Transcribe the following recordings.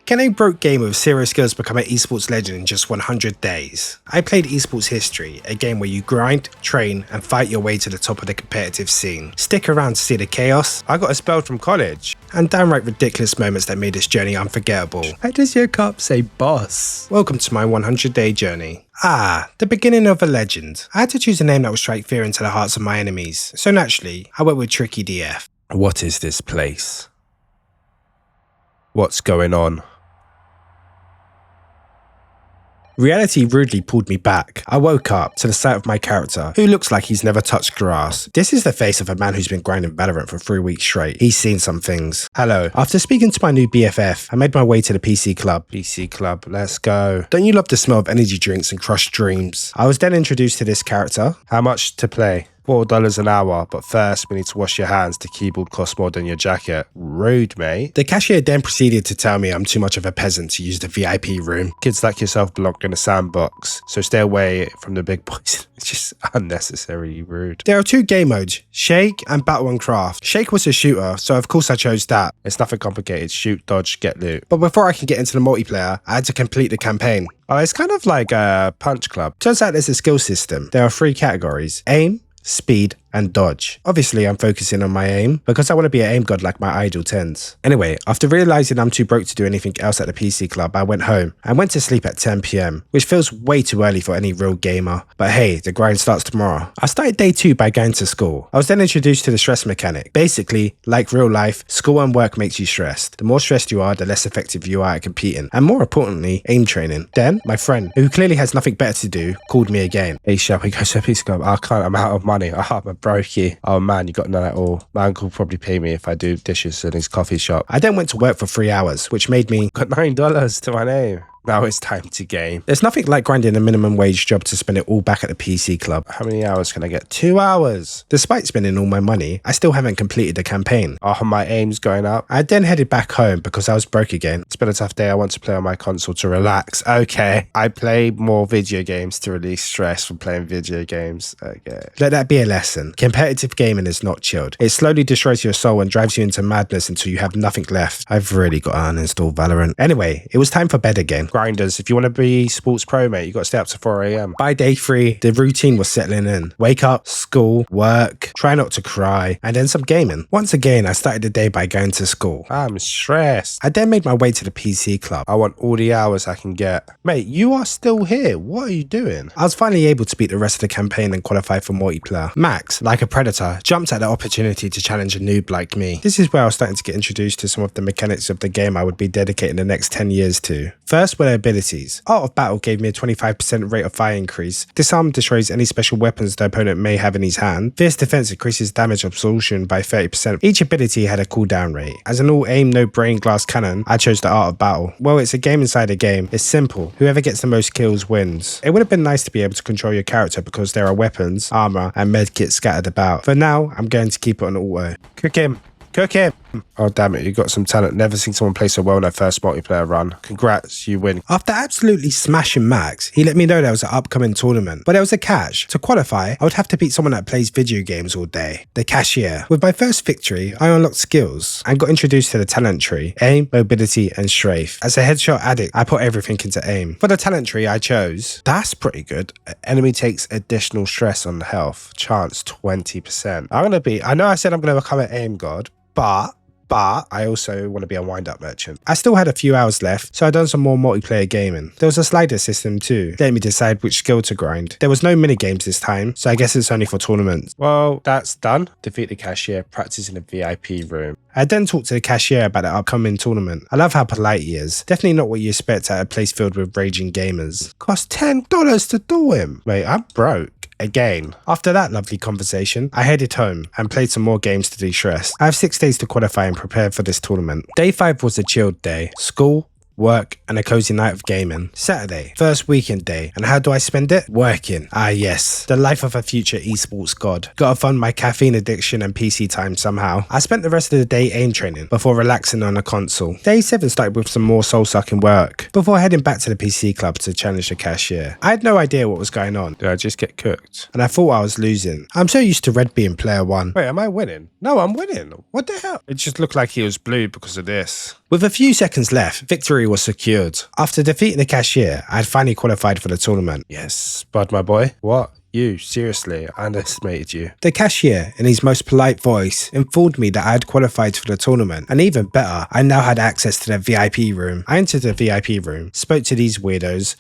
Can a broke gamer with zero skills become an esports legend in just 100 days? I played Esports History, a game where you grind, train, and fight your way to the top of the competitive scene. Stick around to see the chaos. I got expelled from college. And downright ridiculous moments that made this journey unforgettable. Why does your cup say boss? Welcome to my 100-day journey. The beginning of a legend. I had to choose a name that would strike fear into the hearts of my enemies, so naturally, I went with TrickyyDF. What is this place? What's going on? Reality rudely pulled me back. I woke up to the sight of my character, who looks like he's never touched grass. This is the face of a man who's been grinding Valorant for 3 weeks straight. He's seen some things. Hello. After speaking to my new BFF, I made my way to the PC club. PC club, let's go. Don't you love the smell of energy drinks and crushed dreams? I was then introduced to this character. How much to play? $4 an hour, but first we need to wash your hands. The keyboard costs more than your jacket. Rude, mate. The cashier then proceeded to tell me I'm too much of a peasant to use the VIP room. Kids like yourself belong in a sandbox, so stay away from the big boys. It's just unnecessarily rude. There are 2 game modes, Shake and Battle and Craft. Shake was a shooter, so of course I chose that. It's nothing complicated. Shoot, dodge, get loot. But before I can get into the multiplayer, I had to complete the campaign. Oh, it's kind of like a punch club. Turns out there's a skill system. There are 3 categories: aim, speed, and dodge. Obviously, I'm focusing on my aim because I want to be an aim god like my idol tends. Anyway, after realizing I'm too broke to do anything else at the PC club, I went home and went to sleep at 10 PM, which feels way too early for any real gamer. But hey, the grind starts tomorrow. I started day 2 by going to school. I was then introduced to the stress mechanic. Basically, like real life, school and work makes you stressed. The more stressed you are, the less effective you are at competing, and more importantly, aim training. Then, my friend, who clearly has nothing better to do, called me again. Hey, shall we go to the PC club? I can't, I'm out of money. I'm a brokey. Oh man, you got none at all. My uncle will probably pay me if I do dishes in his coffee shop. I then went to work for 3 hours, which made me got $9 to my name. Now it's time to game. There's nothing like grinding a minimum wage job to spend it all back at the PC club. How many hours can I get? 2 hours. Despite spending all my money, I still haven't completed the campaign. Oh, my aim's going up. I then headed back home because I was broke again. It's been a tough day. I want to play on my console to relax. Okay. I play more video games to release stress from playing video games. Okay. Let that be a lesson. Competitive gaming is not chilled. It slowly destroys your soul and drives you into madness until you have nothing left. I've really got to uninstall Valorant. Anyway, it was time for bed again. Grinders, if you want to be sports pro, mate, you got to stay up to 4 AM. By day 3, the routine was settling in. Wake up, school, work, try not to cry, and then some gaming. Once again, I started the day by going to school. I'm stressed. I then made my way to the PC club. I want all the hours I can get. Mate, you are still here. What are you doing? I was finally able to beat the rest of the campaign and qualify for multiplayer. Max, like a predator, jumped at the opportunity to challenge a noob like me. This is where I was starting to get introduced to some of the mechanics of the game I would be dedicating the next 10 years to. First were the abilities. Art of Battle gave me a 25% rate of fire increase. Disarm destroys any special weapons the opponent may have in his hand. Fierce Defense increases damage absorption by 30%. Each ability had a cooldown rate. As an all aim, no brain glass cannon, I chose the Art of Battle. Well, it's a game inside a game. It's simple. Whoever gets the most kills wins. It would have been nice to be able to control your character because there are weapons, armor, and medkits scattered about. For now, I'm going to keep it on auto. Cook him. Cook him. Oh, damn it. You got some talent. Never seen someone play so well in their first multiplayer run. Congrats. You win. After absolutely smashing Max, he let me know there was an upcoming tournament. But there was a catch. To qualify, I would have to beat someone that plays video games all day. The cashier. With my first victory, I unlocked skills and got introduced to the talent tree. Aim, mobility, and strafe. As a headshot addict, I put everything into aim. For the talent tree, I chose. That's pretty good. Enemy takes additional stress on health. Chance 20%. I know I said I'm going to become an aim god, but I also want to be a wind-up merchant. I still had a few hours left, so I done some more multiplayer gaming. There was a slider system too, letting me decide which skill to grind. There was no minigames this time, so I guess it's only for tournaments. Well, that's done. Defeat the cashier, practice in a VIP room. I then talked to the cashier about the upcoming tournament. I love how polite he is. Definitely not what you expect at a place filled with raging gamers. Cost $10 to do him. Wait, I'm broke. Again. After that lovely conversation, I headed home and played some more games to de-stress. I have 6 days to qualify and prepare for this tournament. Day 5 was a chilled day. School, work, and a cozy night of gaming. Saturday, first weekend day. And how do I spend it? Working. Ah yes, the life of a future esports god. Gotta fund my caffeine addiction and PC time somehow. I spent the rest of the day aim training before relaxing on a console. Day 7 started with some more soul-sucking work before heading back to the PC club to challenge the cashier. I had no idea what was going on. Did I just get cooked? And I thought I was losing. I'm so used to red being player 1. Wait, am I winning? No, I'm winning. What the hell? It just looked like he was blue because of this. With a few seconds left, victory was secured. After defeating the cashier, I had finally qualified for the tournament. Yes, Bud, my boy. What? You? Seriously? I underestimated you. The cashier, in his most polite voice, informed me that I had qualified for the tournament, and even better, I now had access to the VIP room. I entered the VIP room, spoke to these weirdos.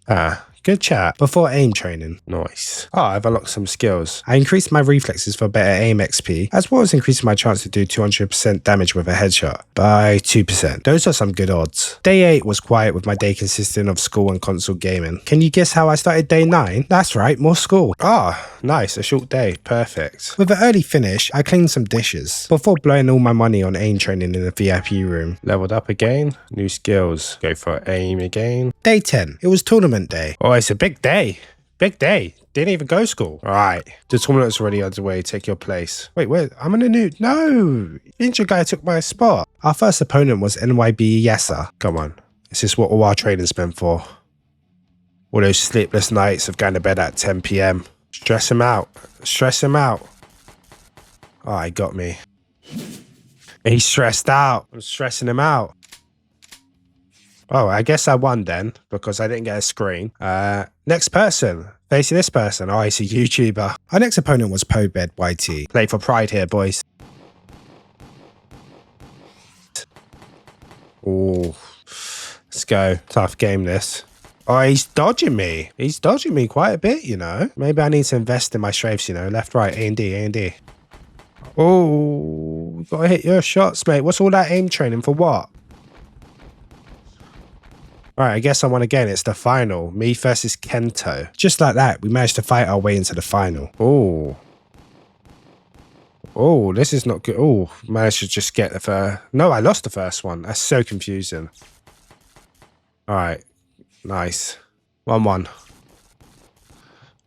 Good chat. Before aim training. Nice. Oh, I've unlocked some skills. I increased my reflexes for better aim XP, as well as increasing my chance to do 200% damage with a headshot by 2%. Those are some good odds. Day 8 was quiet, with my day consisting of school and console gaming. Can you guess how I started day 9? That's right, more school. Nice. A short day. Perfect. With an early finish, I cleaned some dishes before blowing all my money on aim training in the VIP room. Leveled up again. New skills. Go for aim again. Day 10. It was tournament day. Oh, it's a big day. Big day. Didn't even go to school. All right. The tournament's already underway. Take your place. Wait, where? I'm in a new... No! Injured guy took my spot. Our first opponent was NYB Yasser. Come on. This is what all our training's been for. All those sleepless nights of going to bed at 10 p.m. Stress him out. Stress him out. Oh, he got me. He's stressed out. I'm stressing him out. Oh, I guess I won then, because I didn't get a screen. Next person. Facing this person. Oh, he's a YouTuber. Our next opponent was Pobed YT. Play for pride here, boys. Oh, let's go. Tough game, this. Oh, he's dodging me. He's dodging me quite a bit, you know. Maybe I need to invest in my strafes, you know. Left, right, A&D, A&D. Oh, gotta hit your shots, mate. What's all that aim training for what? All right, I guess I won again. It's the final. Me versus Kento. Just like that, we managed to fight our way into the final. Oh. Oh, this is not good. Oh, managed to just get the first. No, I lost the first one. That's so confusing. All right. Nice. 1-1.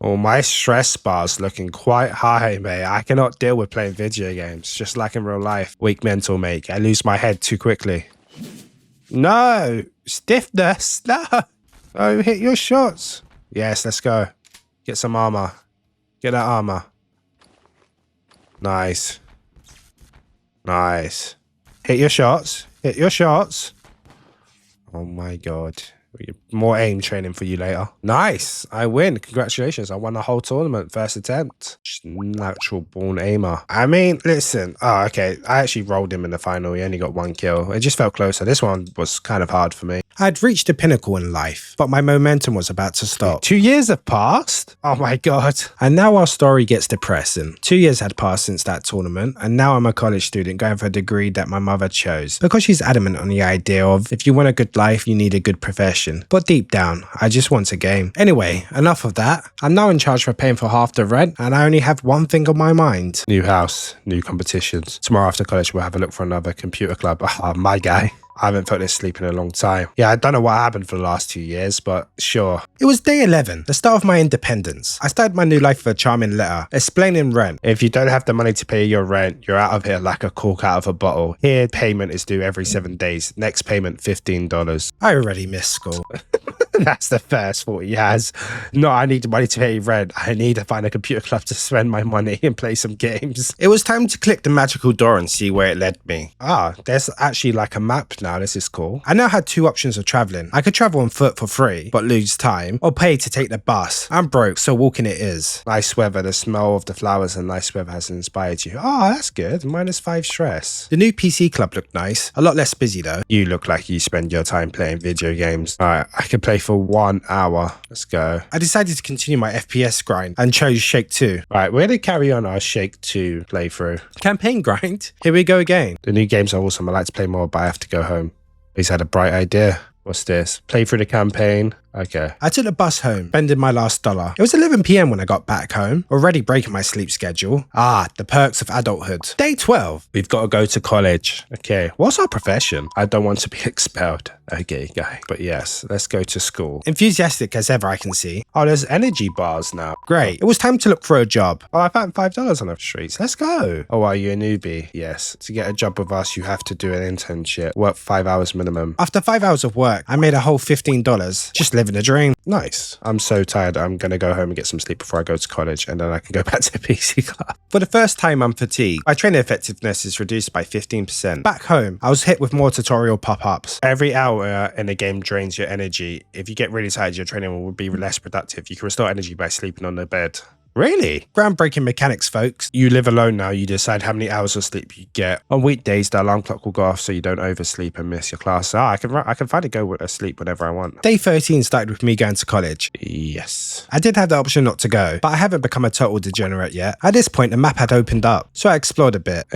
Oh, my stress bar's looking quite high, mate. I cannot deal with playing video games, just like in real life. Weak mental, mate. I lose my head too quickly. No! Stiffness! No! Oh, hit your shots. Yes, let's go. Get some armor. Get that armor. Nice. Nice. Hit your shots. Hit your shots. Oh my god. More aim training for you later. Nice. I win. Congratulations. I won the whole tournament. First attempt. Natural born aimer. I mean, listen. Oh, okay. I actually rolled him in the final. He only got 1 kill. It just felt closer. This one was kind of hard for me. I'd reached a pinnacle in life, but my momentum was about to stop. 2 years have passed? Oh my god. And now our story gets depressing. 2 years had passed since that tournament, and now I'm a college student going for a degree that my mother chose, because she's adamant on the idea of if you want a good life, you need a good profession. But deep down, I just want a game. Anyway, enough of that. I'm now in charge for paying for half the rent, and I only have one thing on my mind. New house, new competitions. Tomorrow after college, we'll have a look for another computer club. My guy. I haven't felt this sleep in a long time. Yeah, I don't know what happened for the last 2 years, but sure. It was day 11, the start of my independence. I started my new life with a charming letter, explaining rent. If you don't have the money to pay your rent, you're out of here like a cork out of a bottle. Here, payment is due every 7 days. Next payment, $15. I already missed school. That's the first thought he has. No, I need the money to pay rent. I need to find a computer club to spend my money and play some games. It was time to click the magical door and see where it led me. Ah, there's actually like a map now. This is cool. I now had 2 options of traveling. I could travel on foot for free, but lose time, or pay to take the bus. I'm broke, so walking it is. Nice weather. The smell of the flowers and nice weather has inspired you. Oh, that's good. -5 stress. The new PC club looked nice. A lot less busy though. You look like you spend your time playing video games. All right, I can play for 1 hour. Let's go. I decided to continue my FPS grind and chose Shake 2. All right, we're going to carry on our Shake 2 playthrough. Campaign grind? Here we go again. The new games are awesome. I like to play more, but I have to go home. He's had a bright idea. What's this? Play through the campaign. Okay. I took the bus home, spending my last dollar. It was 11 p.m. when I got back home, already breaking my sleep schedule. Ah, the perks of adulthood. Day 12. We've got to go to college. Okay. What's our profession? I don't want to be expelled. Okay, guy. But yes, let's go to school. Enthusiastic as ever, I can see. Oh, there's energy bars now. Great. It was time to look for a job. Oh, I found $5 on the streets. Let's go. Oh, are you a newbie? Yes. To get a job with us, you have to do an internship. Work 5 hours minimum. After 5 hours of work, I made a whole $15 just living living the dream. Nice. I'm so tired. I'm going to go home and get some sleep before I go to college, and then I can go back to the PC club. For the first time, I'm fatigued. My training effectiveness is reduced by 15%. Back home, I was hit with more tutorial pop-ups. Every hour in a game drains your energy. If you get really tired, your training will be less productive. You can restore energy by sleeping on the bed. Really? Groundbreaking mechanics, folks. You live alone now. You decide how many hours of sleep you get. On weekdays, the alarm clock will go off so you don't oversleep and miss your class. I can finally go to sleep whenever I want. Day 13 started with me going to college. Yes. I did have the option not to go, but I haven't become a total degenerate yet. At this point, the map had opened up, so I explored a bit.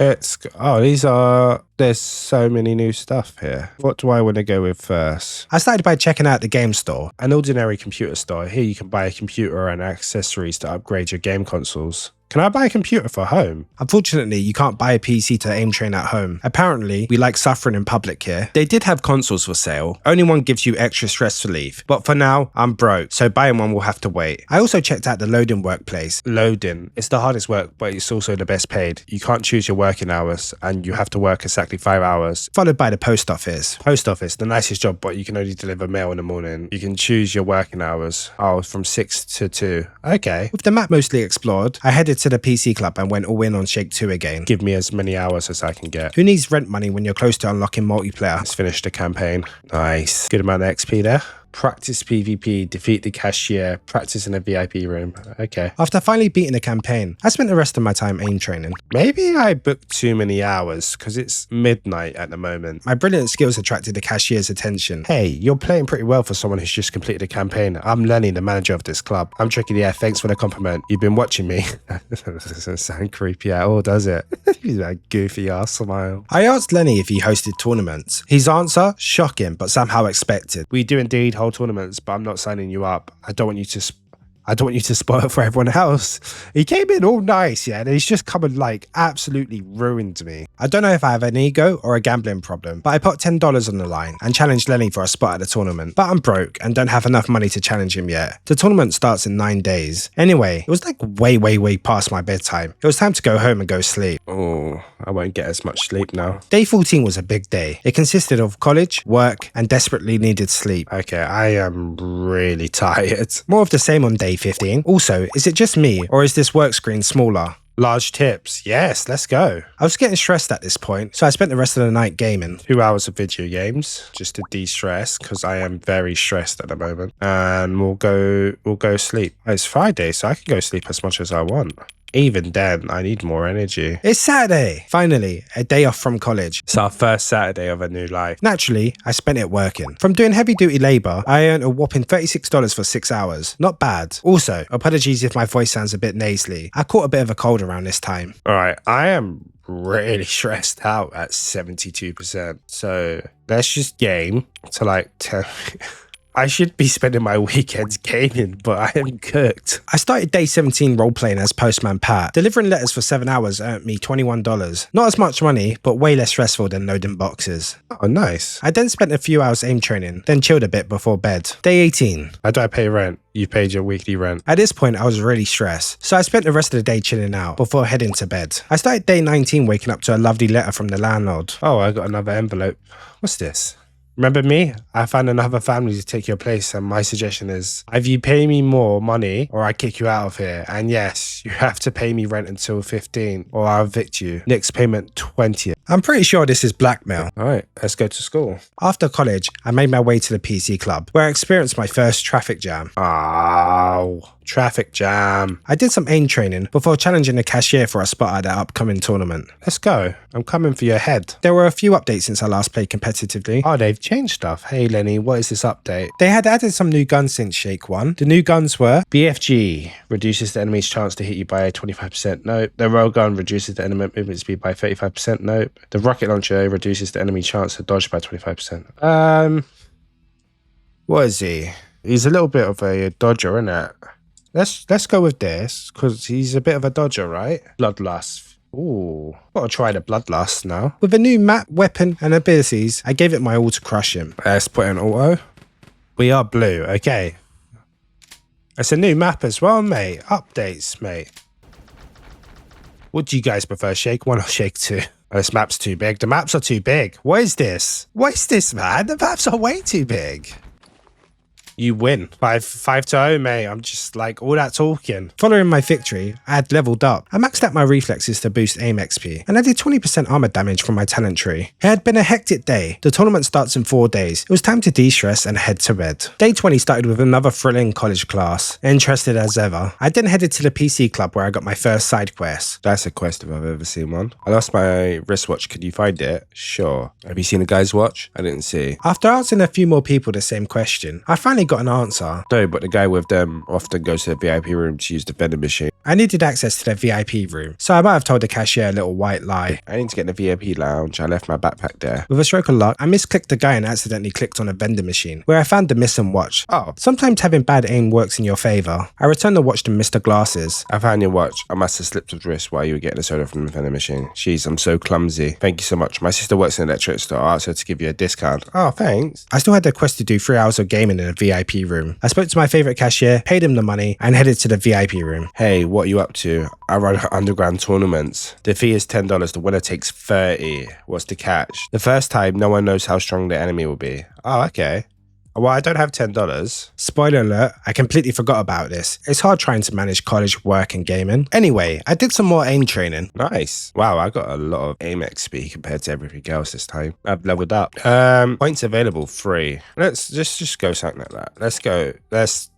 There's so many new stuff here. What do I want to go with first? I started by checking out the game store. An ordinary computer store. Here you can buy a computer and accessories to upgrade your game consoles. Can I buy a computer for home? Unfortunately, you can't buy a PC to aim train at home. Apparently, we like suffering in public here. They did have consoles for sale. Only one gives you extra stress relief. But for now, I'm broke, so buying one will have to wait. I also checked out the loading workplace. Loading. It's the hardest work, but it's also the best paid. You can't choose your working hours, and you have to work exactly 5 hours. Followed by the post office. Post office, the nicest job, but you can only deliver mail in the morning. You can choose your working hours. Oh, from 6 to 2. Okay. With the map mostly explored, I headed to the PC club and went all in on Shake 2 again. Give me as many hours as I can get. Who needs rent money when you're close to unlocking multiplayer? Let's finish the campaign. Nice. Good amount of XP there. Practice PvP, defeat the cashier, practice in a VIP room. Okay. After finally beating the campaign, I spent the rest of my time aim training. Maybe I booked too many hours because it's midnight at the moment. My brilliant skills attracted the cashier's attention. Hey, you're playing pretty well for someone who's just completed a campaign. I'm Lenny, the manager of this club. I'm TrickyyDF. Thanks for the compliment. You've been watching me. Doesn't sound creepy at all, does it? He's that goofy ass smile. I asked Lenny if he hosted tournaments. His answer, shocking, but somehow expected. We do indeed hold tournaments, but I'm not signing you up. I don't want you to spoil it for everyone else. He came in all nice, yeah, and he's just come and like absolutely ruined me. I don't know if I have an ego or a gambling problem, but I put $10 on the line and challenged Lenny for a spot at the tournament. But I'm broke and don't have enough money to challenge him yet. The tournament starts in 9 days. Anyway, it was like way past my bedtime. It was time to go home and go sleep. Oh, I won't get as much sleep now. Day 14 was a big day. It consisted of college, work, and desperately needed sleep. Okay, I am really tired. More of the same on day 15. Also, is it just me or is this work screen smaller? Large tips. Yes, let's go. I was getting stressed at this point, so I spent the rest of the night gaming. 2 hours of video games just to de-stress because I am very stressed at the moment. And we'll go sleep. It's Friday, so I can go sleep as much as I want. Even then, I need more energy. It's Saturday! Finally, a day off from college. It's our first Saturday of a new life. Naturally, I spent it working. From doing heavy-duty labour, I earned a whopping $36 for 6 hours. Not bad. Also, apologies if my voice sounds a bit nasally. I caught a bit of a cold around this time. Alright, I am really stressed out at 72%. So, let's just game to like 10... I should be spending my weekends gaming, but I am cooked. I started day 17 role-playing as Postman Pat. Delivering letters for 7 hours earned me $21. Not as much money, but way less stressful than loading boxes. Oh, nice. I then spent a few hours aim training, then chilled a bit before bed. Day 18. How do I pay rent? You paid your weekly rent. At this point, I was really stressed, so I spent the rest of the day chilling out before heading to bed. I started day 19 waking up to a lovely letter from the landlord. Oh, I got another envelope. What's this? Remember me? I found another family to take your place, and my suggestion is either you pay me more money or I kick you out of here. And yes, you have to pay me rent until 15 or I'll evict you. Next payment 20th. I'm pretty sure this is blackmail. All right, let's go to school. After college, I made my way to the PC club, where I experienced my first traffic jam. Oh, traffic jam. I did some aim training before challenging the cashier for a spot at the upcoming tournament. Let's go. I'm coming for your head. There were a few updates since I last played competitively. Oh, they've changed stuff. Hey, Lenny, what is this update? They had added some new guns since Shake 1. The new guns were BFG reduces the enemy's chance to hit you by 25%. Nope. The railgun reduces the enemy movement speed by 35%. Nope. The rocket launcher reduces the enemy chance to dodge by 25%. What is he? He's a little bit of a dodger, isn't it? Let's go with this because he's a bit of a dodger, right? Bloodlust. Ooh, gotta try the bloodlust now. With a new map, weapon, and abilities, I gave it my all to crush him. Let's put in auto. We are blue, okay. It's a new map as well, mate. Updates, mate. What do you guys prefer, Shake 1 or Shake 2? Oh, this map's too big. The maps are too big. What is this? What is this, man? The maps are way too big. You win. 5-0, mate. I'm just like all that talking. Following my victory, I had leveled up. I maxed out my reflexes to boost aim XP, and I did 20% armor damage from my talent tree. It had been a hectic day. The tournament starts in 4 days. It was time to de-stress and head to bed. Day 20 started with another thrilling college class. Interested as ever, I then headed to the PC club where I got my first side quest. That's a quest if I've ever seen one. I lost my wristwatch. Could you find it? Sure. Have you seen a guy's watch? I didn't see. After asking a few more people the same question, I finally got an answer. No, but the guy with them often goes to the VIP room to use the vending machine. I needed access to the VIP room, so I might have told the cashier a little white lie. I need to get in the VIP lounge. I left my backpack there. With a stroke of luck, I misclicked the guy and accidentally clicked on a vending machine, where I found the missing watch. Oh. Sometimes having bad aim works in your favour. I returned the watch to Mr. Glasses. I found your watch. I must have slipped of wrist while you were getting a soda from the vending machine. Jeez, I'm so clumsy. Thank you so much. My sister works in an electric store. I asked her to give you a discount. Oh, thanks. I still had the quest to do 3 hours of gaming in a VIP room. I spoke to my favourite cashier, paid him the money, and headed to the VIP room. Hey, what are you up to? I run underground tournaments. The fee is $10. The winner takes 30. What's the catch? The first time, no one knows how strong the enemy will be. Oh, okay. Well, I don't have $10. Spoiler alert, I completely forgot about this. It's hard trying to manage college, work, and gaming. Anyway, I did some more aim training. Nice. Wow, I got a lot of aim XP compared to everything else this time. I've leveled up. Points available, free. Let's just go something like that. Let's go.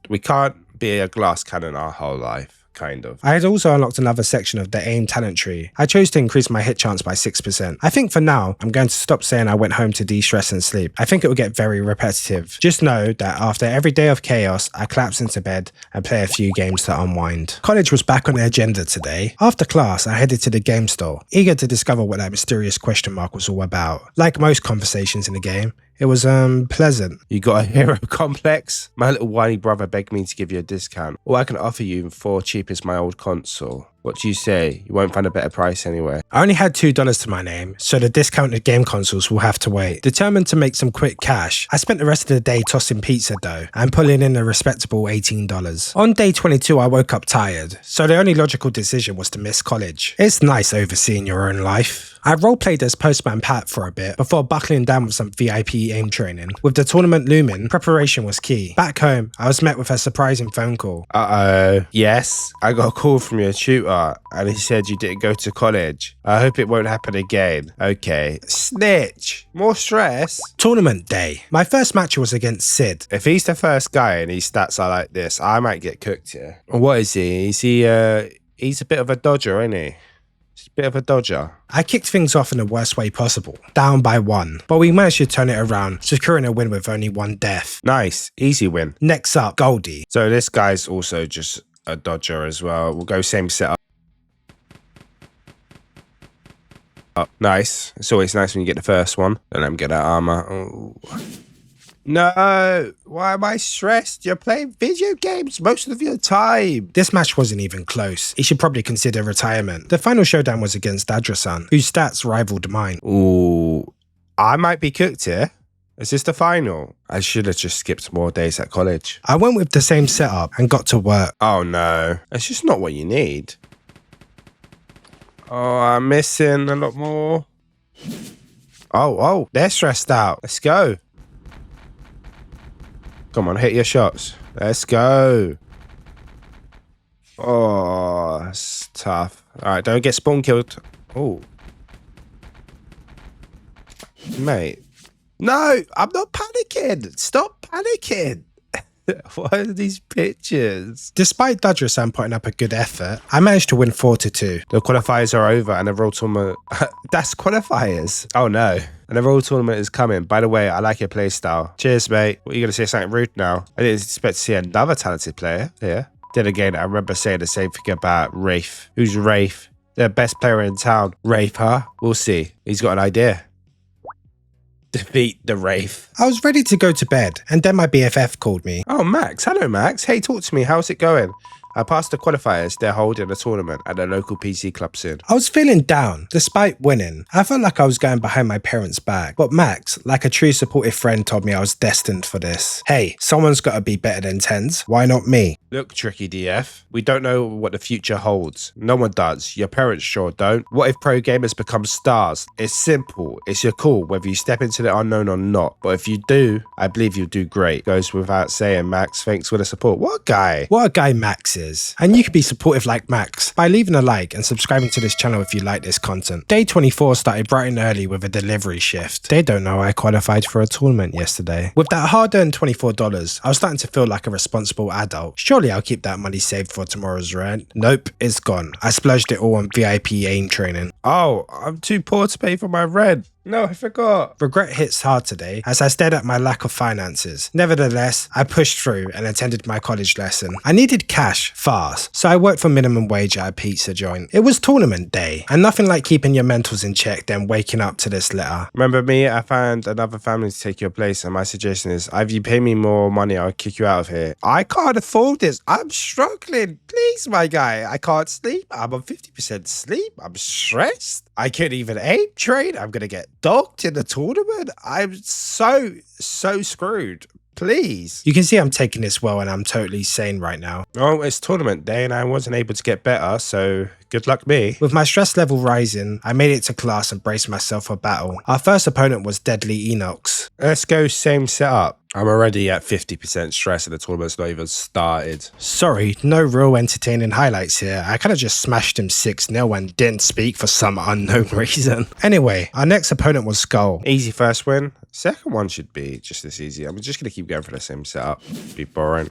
We can't be a glass cannon our whole life. Kind of. I had also unlocked another section of the aim talent tree. I chose to increase my hit chance by 6%. I think for now, I'm going to stop saying I went home to de-stress and sleep. I think it will get very repetitive. Just know that after every day of chaos, I collapse into bed and play a few games to unwind. College was back on the agenda today. After class, I headed to the game store, eager to discover what that mysterious question mark was all about. Like most conversations in the game, it was pleasant. You got a hero complex? My little whiny brother begged me to give you a discount. All I can offer you for cheap is my old console. What do you say? You won't find a better price anywhere. I only had $2 to my name, so the discounted game consoles will have to wait. Determined to make some quick cash, I spent the rest of the day tossing pizza dough and pulling in a respectable $18. On day 22, I woke up tired, so the only logical decision was to miss college. It's nice overseeing your own life. I roleplayed as Postman Pat for a bit before buckling down with some VIP aim training. With the tournament looming, preparation was key. Back home, I was met with a surprising phone call. Uh-oh. Yes, I got a call from your tutor and he said you didn't go to college. I hope it won't happen again. Okay. Snitch. More stress. Tournament day. My first match was against Sid. If he's the first guy and his stats are like this, I might get cooked here. What is he? Is he, he's a bit of a dodger, isn't he? He's a bit of a dodger. I kicked things off in the worst way possible, down by 1, but we managed to turn it around, securing a win with only 1 death. Nice. Easy win. Next up, Goldie. So this guy's also just a dodger as well. We'll go same setup. Nice. It's always nice when you get the first one. Don't let him get that armor. Oh. No, why am I stressed? You're playing video games most of your time. This match wasn't even close. He should probably consider retirement. The final showdown was against Dadrasan, whose stats rivaled mine. Ooh, I might be cooked here. Is this the final? I should have just skipped more days at college. I went with the same setup and got to work. Oh no, it's just not what you need. Oh, I'm missing a lot more. Oh, they're stressed out. Let's go. Come on, hit your shots. Let's go. Oh, it's tough. All right, don't get spawn killed. Oh. Mate. No, I'm not panicking. Stop panicking. What are these pictures? Despite Dadrasan putting up a good effort, I managed to win 4-2. The qualifiers are over and the World Tournament... That's qualifiers. Oh no. And the World Tournament is coming. By the way, I like your playstyle. Cheers, mate. What are you going to say something rude now? I didn't expect to see another talented player here. Then again, I remember saying the same thing about Rafe. Who's Rafe? The best player in town. Rafe, huh? We'll see. He's got an idea. Defeat the Wraith. I was ready to go to bed, and then my BFF called me. Oh, Max. Hello, Max. Hey, talk to me. How's it going? I passed the qualifiers. They're holding a tournament at a local PC club soon. I was feeling down, despite winning. I felt like I was going behind my parents' back. But Max, like a true supportive friend, told me I was destined for this. Hey, someone's got to be better than Tens. Why not me? Look, TrickyyDF, we don't know what the future holds. No one does. Your parents sure don't. What if pro gamers become stars? It's simple. It's your call, whether you step into the unknown or not. But if you do, I believe you'll do great. Goes without saying, Max. Thanks for the support. What a guy. What a guy Max is. And you can be supportive like Max by leaving a like and subscribing to this channel if you like this content. Day 24 started bright and early with a delivery shift. They don't know I qualified for a tournament yesterday. With that hard-earned $24, I was starting to feel like a responsible adult. Surely I'll keep that money saved for tomorrow's rent. Nope, it's gone. I splurged it all on VIP aim training. Oh, I'm too poor to pay for my rent. No, I forgot. Regret hits hard today as I stared at my lack of finances. Nevertheless, I pushed through and attended my college lesson. I needed cash fast, so I worked for minimum wage at a pizza joint. It was tournament day, and nothing like keeping your mentals in check than waking up to this letter. Remember me? I found another family to take your place, and my suggestion is either you pay me more money or I'll kick you out of here. I can't afford this. I'm struggling. Please, my guy. I can't sleep. I'm on 50% sleep. I'm stressed. I can't even aim train. I'm going to get docked in the tournament. I'm so screwed. Please. You can see I'm taking this well and I'm totally sane right now. Oh, it's tournament day and I wasn't able to get better, so good luck me. With my stress level rising, I made it to class and braced myself for battle. Our first opponent was Deadly Enox. Let's go same setup. I'm already at 50% stress and the tournament's not even started. Sorry, no real entertaining highlights here. I kind of just smashed him 6-0 and didn't speak for some unknown reason. Anyway, our next opponent was Skull. Easy first win. Second one should be just as easy. I'm just going to keep going for the same setup. Be boring.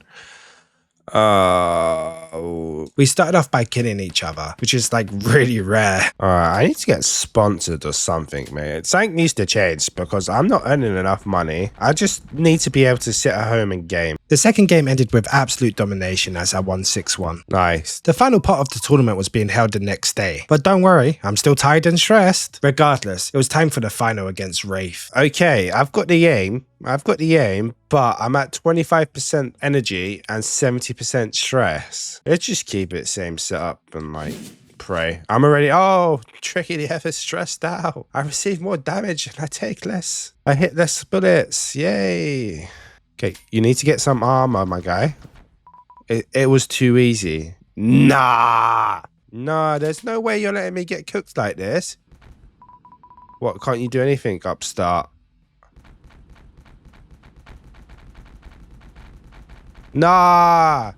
We started off by killing each other, which is like really rare. I need to get sponsored or something, man. Something needs to change because I'm not earning enough money. I just need to be able to sit at home and game. The second game ended with absolute domination as I won 6-1. Nice. The final part of the tournament was being held the next day. But don't worry, I'm still tired and stressed. Regardless, it was time for the final against Wraith. Okay, I've got the aim, but I'm at 25% energy and 70% stress. Let's just keep it same setup and like pray. I'm already, TrickyyDF is stressed out. I receive more damage and I take less. I hit less bullets, yay. Okay, you need to get some armor, my guy. It was too easy. Nah, there's no way you're letting me get cooked like this. What, can't you do anything, upstart? Nah,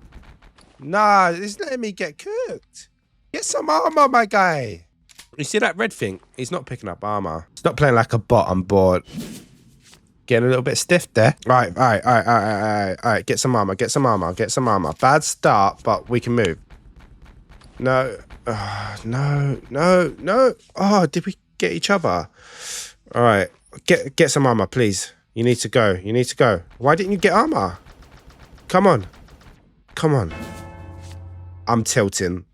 it's letting me get cooked. Get some armor, my guy. You see that red thing? He's not picking up armor. Stop playing like a bot, I'm bored. Getting a little bit stiff there. All right. Get some armor. Bad start, but we can move. No. No. Oh, did we get each other? All right. Get some armor, please. You need to go. Why didn't you get armor? Come on. I'm tilting.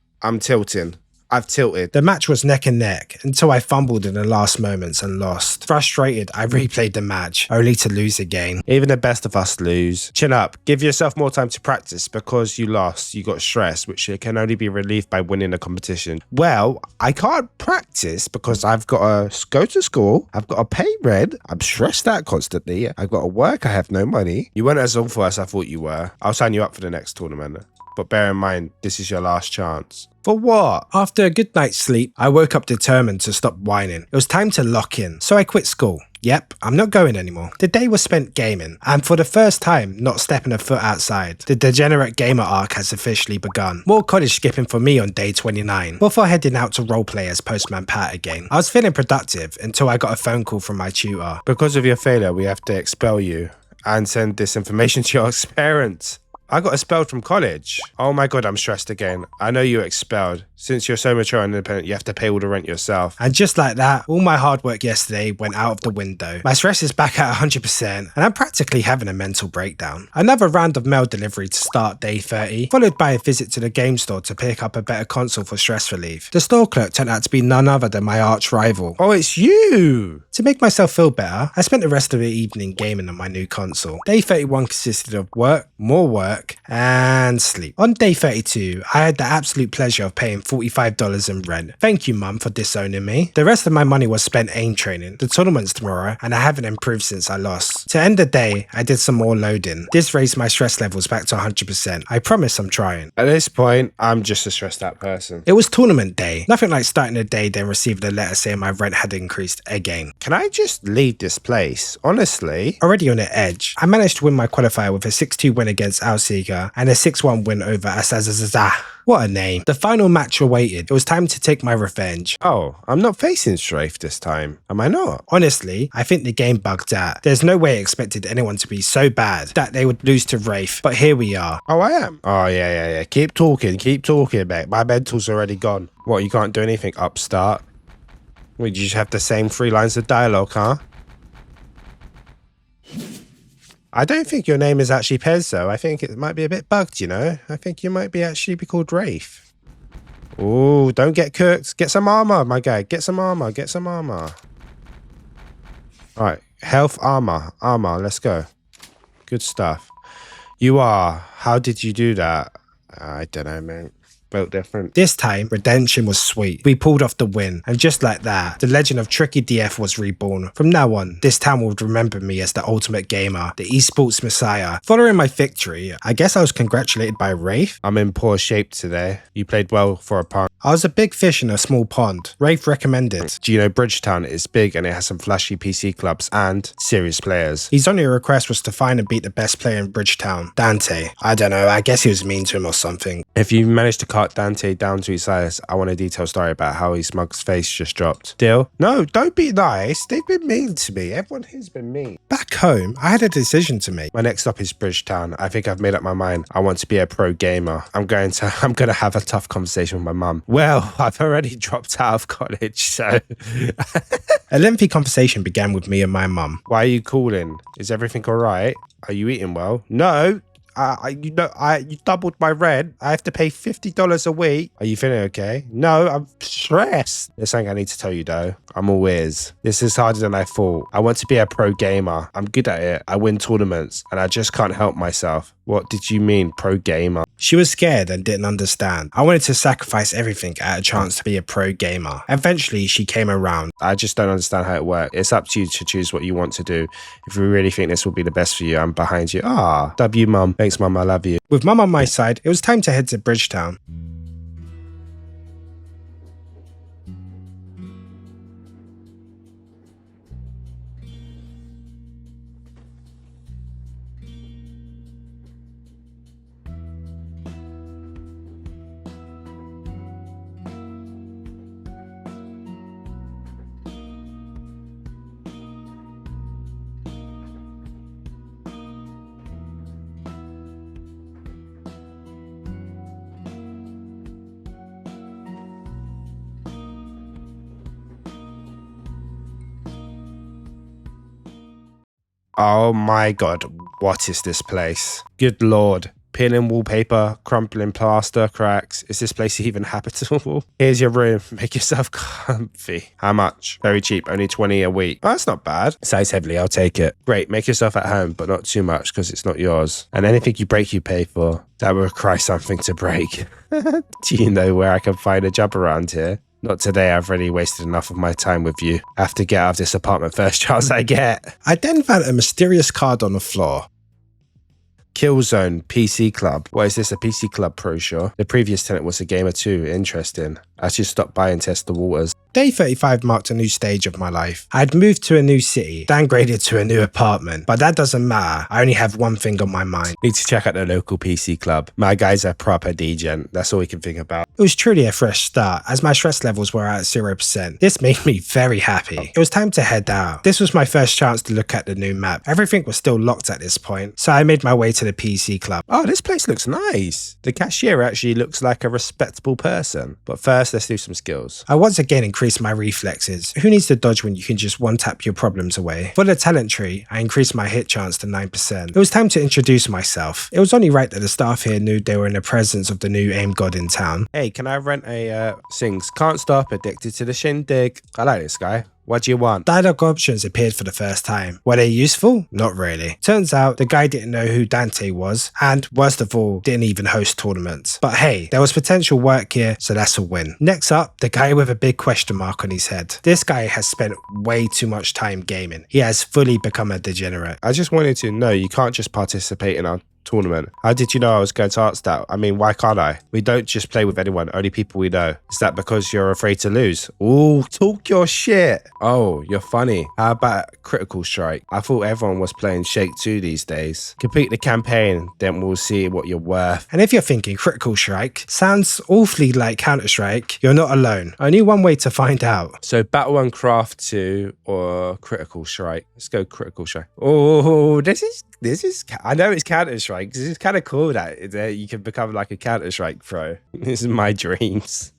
I've tilted. The match was neck and neck until I fumbled in the last moments and lost. Frustrated, I replayed the match, only to lose again. Even the best of us lose. Chin up. Give yourself more time to practice because you lost. You got stress, which can only be relieved by winning the competition. Well, I can't practice because I've got to go to school. I've got to pay rent. I'm stressed out constantly. I've got to work. I have no money. You weren't as awful as I thought you were. I'll sign you up for the next tournament. But bear in mind, this is your last chance. For what? After a good night's sleep, I woke up determined to stop whining. It was time to lock in, so I quit school. Yep, I'm not going anymore. The day was spent gaming, and for the first time, not stepping a foot outside. The degenerate gamer arc has officially begun. More college skipping for me on day 29, before heading out to roleplay as Postman Pat again. I was feeling productive until I got a phone call from my tutor. Because of your failure, we have to expel you and send this information to your parents. I got expelled from college. Oh my god, I'm stressed again. I know you're expelled. Since you're so mature and independent, you have to pay all the rent yourself. And just like that, all my hard work yesterday went out of the window. My stress is back at 100% and I'm practically having a mental breakdown. Another round of mail delivery to start day 30, followed by a visit to the game store to pick up a better console for stress relief. The store clerk turned out to be none other than my arch rival. Oh, it's you! To make myself feel better, I spent the rest of the evening gaming on my new console. Day 31 consisted of work, more work, and sleep. On day 32, I had the absolute pleasure of paying $45 in rent. Thank you, mum, for disowning me. The rest of my money was spent aim training. The tournament's tomorrow, and I haven't improved since I lost. To end the day, I did some more loading. This raised my stress levels back to 100%. I promise I'm trying. At this point, I'm just a stressed out person. It was tournament day. Nothing like starting the day then receiving a letter saying my rent had increased again. Can I just leave this place? Honestly. Already on the edge, I managed to win my qualifier with a 6-2 win against Alsiga and a 6-1 win over Asazazaza. What a name. The final match awaited. It was time to take my revenge. Oh, I'm not facing Strafe this time. Am I not? Honestly, I think the game bugged out. There's no way I expected anyone to be so bad that they would lose to Wraith, but here we are. Oh, I am? Oh, yeah. Keep talking, mate. My mental's already gone. What, you can't do anything, upstart? Would you just have the same 3 lines of dialogue, huh? I don't think your name is actually Pez, though. I think it might be a bit bugged, you know? I think you might be actually be called Wraith. Ooh, don't get cooked. Get some armor, my guy. Get some armor. Alright, health, armor. Let's go. Good stuff. You are. How did you do that? I don't know, man. Felt different. This time, redemption was sweet. We pulled off the win, and just like that, the legend of TrickyyDF was reborn. From now on, this town would remember me as the ultimate gamer, the esports messiah. Following my victory, I guess I was congratulated by Wraith. I'm in poor shape today. You played well for a punk. I was a big fish in a small pond. Wraith recommended. Do you know Bridgetown is big and it has some flashy PC clubs and serious players? His only request was to find and beat the best player in Bridgetown, Dante. I don't know, I guess he was mean to him or something. If you managed to cut Dante down to his size, I want a detailed story about how his mug's face just dropped. Deal? No, don't be nice. They've been mean to me. Everyone has been mean. Back home, I had a decision to make. My next stop is Bridgetown. I think I've made up my mind. I want to be a pro gamer. I'm gonna have a tough conversation with my mum. Well, I've already dropped out of college, so... A lengthy conversation began with me and my mum. Why are you calling? Is everything all right? Are you eating well? No. You doubled my rent. I have to pay $50 a week. Are you feeling okay? No, I'm stressed. There's something I need to tell you though. I'm all ears. This is harder than I thought. I want to be a pro gamer. I'm good at it. I win tournaments and I just can't help myself. What did you mean, pro gamer? She was scared and didn't understand. I wanted to sacrifice everything at a chance to be a pro gamer. Eventually, she came around. I just don't understand how it works. It's up to you to choose what you want to do. If you really think this will be the best for you, I'm behind you. W mum. Thanks mum, I love you. With mum on my side, it was time to head to Bridgetown. Oh my god, what is this place? Good lord. Peeling wallpaper, crumpling plaster, cracks. Is this place even habitable? Here's your room. Make yourself comfy. How much? Very cheap. Only 20 a week. Oh, that's not bad. Size heavily. I'll take it. Great. Make yourself at home, but not too much because it's not yours. And anything you break, you pay for. That will require something to break. Do you know where I can find a job around here? Not today, I've already wasted enough of my time with you. I have to get out of this apartment first chance I get. I then found a mysterious card on the floor. Killzone PC Club. What is this, a PC Club brochure? The previous tenant was a gamer too. Interesting. I should stop by and test the waters. Day 35 marked a new stage of my life. I had moved to a new city, downgraded to a new apartment, but that doesn't matter. I only have one thing on my mind. Need to check out the local PC club. My guy's a proper degen. That's all we can think about. It was truly a fresh start, as my stress levels were at 0%. This made me very happy. It was time to head out. This was my first chance to look at the new map. Everything was still locked at this point, so I made my way to the PC club. Oh, this place looks nice. The cashier actually looks like a respectable person. But first, let's do some skills. I once again increased my reflexes. Who needs to dodge when you can just one-tap your problems away? For the talent tree, I increased my hit chance to 9%. It was time to introduce myself. It was only right that the staff here knew they were in the presence of the new aim god in town. Hey Hey, can I rent a sings? Can't stop, addicted to the shindig. I like this guy. What do you want? Dialogue options appeared for the first time. Were they useful? Not really. Turns out the guy didn't know who Dante was, and worst of all, didn't even host tournaments. But hey, there was potential work here, so that's a win. Next up, the guy with a big question mark on his head. This guy has spent way too much time gaming. He has fully become a degenerate. I just wanted to know, you can't just participate in our tournament. How did you know I was going to ask that? I mean, why can't I? We don't just play with anyone, only people we know. Is that because you're afraid to lose? Ooh, talk your shit. Oh, you're funny. How about Critical Strike? I thought everyone was playing Shake 2 these days. Complete the campaign, then we'll see what you're worth. And if you're thinking Critical Strike sounds awfully like Counter-Strike, you're not alone. Only one way to find out. So Battle and Craft 2 or Critical Strike? Let's go Critical Strike. Oh, this is, I know it's Counter-Strike because it's kind of cool that you can become like a Counter-Strike pro. This is my dreams.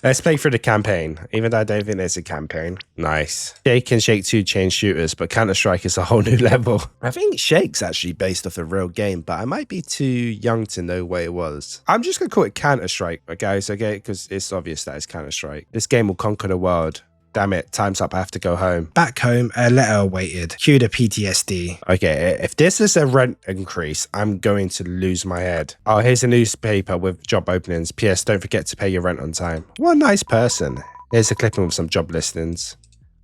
Let's play through the campaign, even though I don't think there's a campaign. Nice. Shake and Shake 2 change shooters, but Counter-Strike is a whole new level. I think Shake's actually based off a real game, but I might be too young to know what it was. I'm just going to call it Counter-Strike, guys, okay? Because it's obvious that it's Counter-Strike. This game will conquer the world. Damn it, time's up, I have to go home. Back home, a letter awaited. Cue the PTSD. Okay, if this is a rent increase, I'm going to lose my head. Oh, here's a newspaper with job openings. PS, don't forget to pay your rent on time. What a nice person. Here's a clipping with some job listings.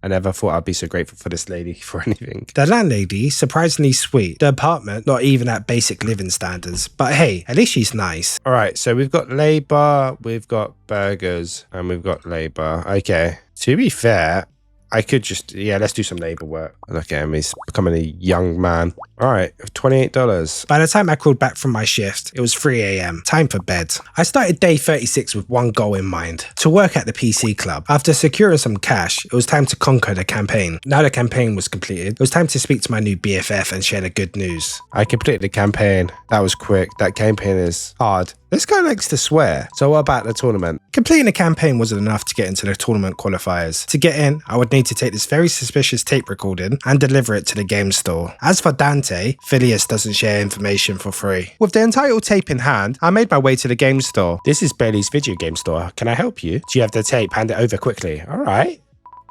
I never thought I'd be so grateful for this lady for anything. The landlady, surprisingly sweet. The apartment, not even at basic living standards. But hey, at least she's nice. All right, so we've got labor, we've got burgers, and we've got labor. Okay. To be fair, I could just, yeah, let's do some labor work. Look at him, he's becoming a young man. All right, $28. By the time I crawled back from my shift, it was 3 a.m. Time for bed. I started day 36 with one goal in mind, to work at the PC club. After securing some cash, it was time to conquer the campaign. Now the campaign was completed, it was time to speak to my new BFF and share the good news. I completed the campaign. That was quick. That campaign is hard. This guy likes to swear. So what about the tournament? Completing the campaign wasn't enough to get into the tournament qualifiers. To get in, I would need to take this very suspicious tape recording and deliver it to the game store. As for Dante, Phileas doesn't share information for free. With the entitled tape in hand, I made my way to the game store. This is Bailey's video game store. Can I help you? Do you have the tape? Hand it over quickly. All right.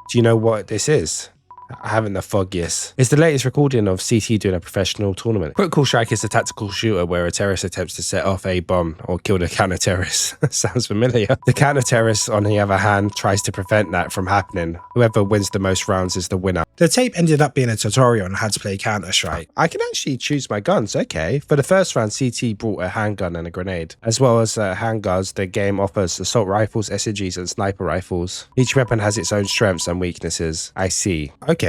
Do you know what this is? I haven't the foggiest. It's the latest recording of CT doing a professional tournament. Critical Strike is a tactical shooter where a terrorist attempts to set off a bomb or kill the counter-terrorist. Sounds familiar. The counter-terrorist, on the other hand, tries to prevent that from happening. Whoever wins the most rounds is the winner. The tape ended up being a tutorial on how to play Counter-Strike. I can actually choose my guns, okay. For the first round, CT brought a handgun and a grenade. As well as handguns, the game offers assault rifles, SMGs, and sniper rifles. Each weapon has its own strengths and weaknesses. I see. Okay.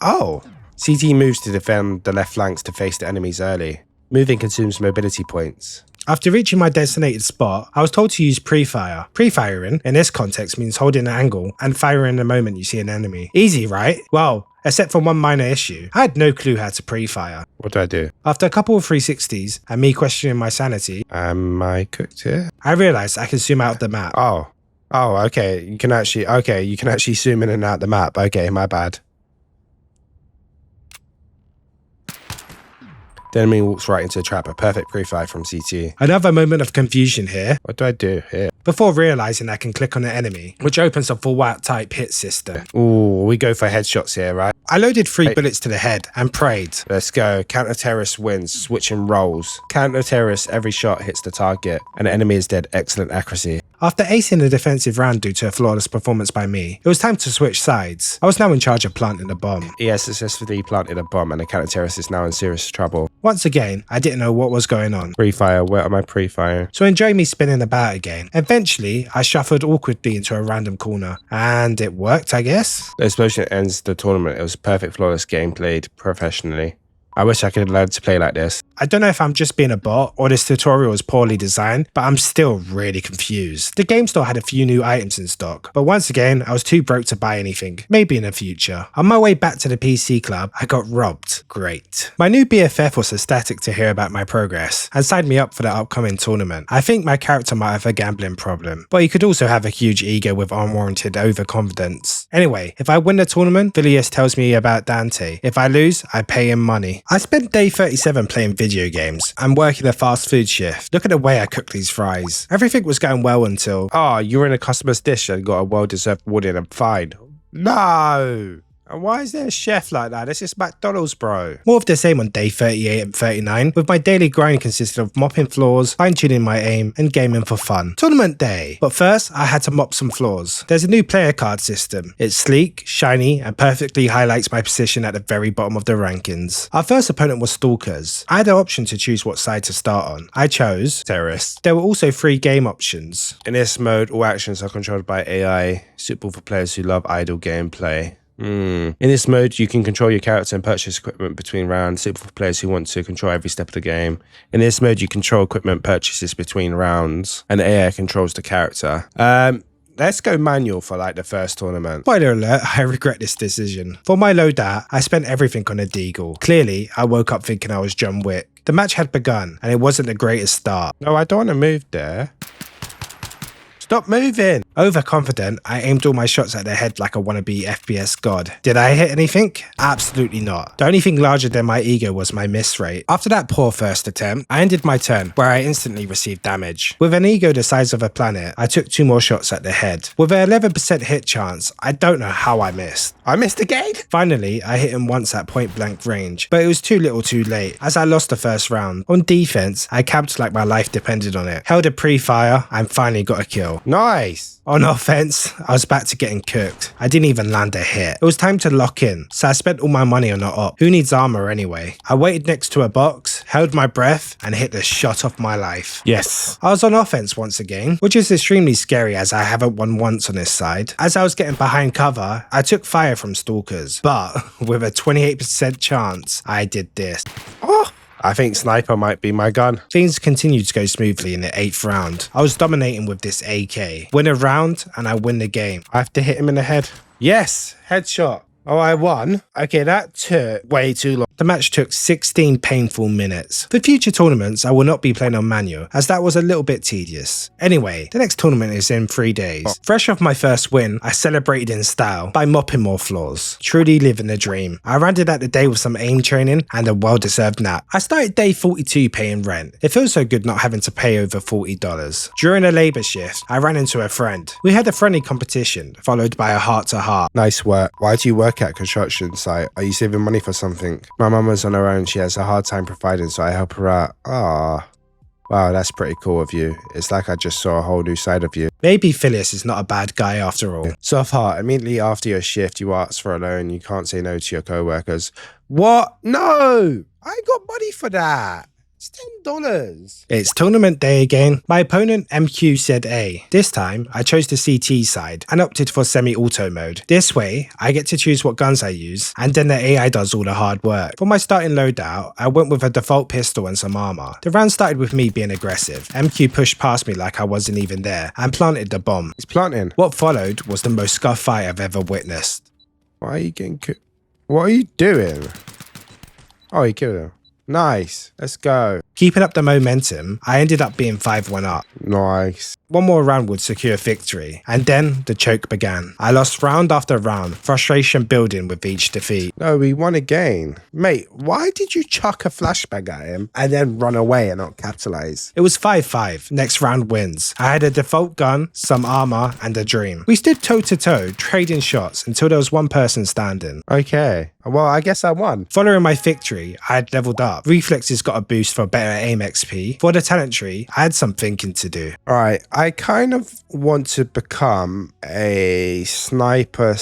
Oh. CT moves to defend the left flanks to face the enemies early. Moving consumes mobility points. After reaching my designated spot, I was told to use pre-fire. Pre-firing, in this context, means holding an angle and firing the moment you see an enemy. Easy, right? Well, except for one minor issue. I had no clue how to pre-fire. What do I do? After a couple of 360s and me questioning my sanity, Am I cooked here? I realized I can zoom out the map. Oh, okay. You can actually zoom in and out the map. Okay, my bad. The enemy walks right into a trap, a perfect pre-fire from CT. Another moment of confusion here. What do I do here? Before realizing I can click on the enemy, which opens a full out type hit system. Ooh, we go for headshots here, right? I loaded 3 bullets to the head and prayed. Let's go. Counter-terrorist wins. Switching roles. Counter-terrorist, every shot hits the target, and the enemy is dead. Excellent accuracy. After acing the defensive round due to a flawless performance by me, it was time to switch sides. I was now in charge of planting the bomb. He has successfully planted a bomb, and the counter-terrorist is now in serious trouble. Once again, I didn't know what was going on. Pre-fire, where am I pre-fire? So enjoy me spinning about again. Eventually, I shuffled awkwardly into a random corner, and it worked, I guess. The explosion ends the tournament. It was perfect, flawless game played professionally. I wish I could learn to play like this. I don't know if I'm just being a bot or this tutorial is poorly designed, but I'm still really confused. The game store had a few new items in stock, but once again, I was too broke to buy anything. Maybe in the future. On my way back to the PC club, I got robbed. Great. My new BFF was ecstatic to hear about my progress and signed me up for the upcoming tournament. I think my character might have a gambling problem, but he could also have a huge ego with unwarranted overconfidence. Anyway, if I win the tournament, Phileas tells me about Dante. If I lose, I pay him money. I spent day 37 playing video games. I'm working a fast food shift. Look at the way I cook these fries. Everything was going well until... Oh, you were in a customer's dish and got a well-deserved warning and fine. No! And why is there a chef like that? This is McDonald's, bro. More of the same on day 38 and 39, with my daily grind consisting of mopping floors, fine-tuning my aim, and gaming for fun. Tournament day. But first, I had to mop some floors. There's a new player card system. It's sleek, shiny, and perfectly highlights my position at the very bottom of the rankings. Our first opponent was Stalkers. I had the option to choose what side to start on. I chose Terrorists. There were also 3 game options. In this mode, all actions are controlled by AI, suitable for players who love idle gameplay. In this mode, you can control your character and purchase equipment between rounds, suitable for players who want to control every step of the game. In this mode, you control equipment purchases between rounds, and the AI controls the character. Let's go manual for like the first tournament. Spoiler alert, I regret this decision. For my loadout, I spent everything on a deagle. Clearly, I woke up thinking I was John Wick. The match had begun, and it wasn't the greatest start. No, I don't want to move there. Stop moving! Overconfident, I aimed all my shots at their head like a wannabe FPS god. Did I hit anything? Absolutely not. The only thing larger than my ego was my miss rate. After that poor first attempt, I ended my turn, where I instantly received damage. With an ego the size of a planet, I took 2 more shots at the head. With an 11% hit chance, I don't know how I missed. I missed again? Finally, I hit him once at point blank range, but it was too little too late, as I lost the first round. On defense, I camped like my life depended on it. Held a pre-fire, and finally got a kill. Nice! On offense, I was back to getting cooked. I didn't even land a hit. It was time to lock in, so I spent all my money on an op. Who needs armor anyway? I waited next to a box, held my breath, and hit the shot of my life. Yes. I was on offense once again, which is extremely scary as I haven't won once on this side. As I was getting behind cover, I took fire from Stalkers, but with a 28% chance, I did this. Oh! I think sniper might be my gun. Things continued to go smoothly in the 8th round. I was dominating with this AK. Win a round and I win the game. I have to hit him in the head. Yes, headshot. Oh, I won? Okay, that took way too long. The match took 16 painful minutes. For future tournaments, I will not be playing on manual, as that was a little bit tedious. Anyway, the next tournament is in 3 days. Fresh off my first win, I celebrated in style by mopping more floors. Truly living the dream. I rounded out the day with some aim training and a well-deserved nap. I started day 42 paying rent. It feels so good not having to pay over $40. During a labour shift, I ran into a friend. We had a friendly competition, followed by a heart-to-heart. Nice work. Why do you work at a construction site? Are you saving money for something? My mum was on her own. She has a hard time providing, so I help her out. Ah, wow, that's pretty cool of you. It's like I just saw a whole new side of you. Maybe Phileas is not a bad guy after all. Soft heart. Immediately after your shift, you ask for a loan. You can't say no to your co-workers. What? No! I got money for that. It's $10. It's tournament day again. My opponent MQ said A. This time, I chose the CT side and opted for semi-auto mode. This way, I get to choose what guns I use, and then the AI does all the hard work. For my starting loadout, I went with a default pistol and some armor. The round started with me being aggressive. MQ pushed past me like I wasn't even there, and planted the bomb. He's planting. What followed was the most scuffed fight I've ever witnessed. Why are you getting What are you doing? Oh, he killed him. Nice. Let's go. Keeping up the momentum, I ended up being 5-1 up. Nice. One more round would secure victory, and then the choke began. I lost round after round, frustration building with each defeat. No, we won again. Mate, why did you chuck a flashbang at him and then run away and not capitalize? It was 5-5. Next round wins. I had a default gun, some armor, and a dream. We stood toe-to-toe, trading shots until there was one person standing. Okay. Well, I guess I won. Following my victory, I had leveled up. Reflexes got a boost for better aim XP. For the talent tree, I had some thinking to do. Alright, I kind of want to become a sniper /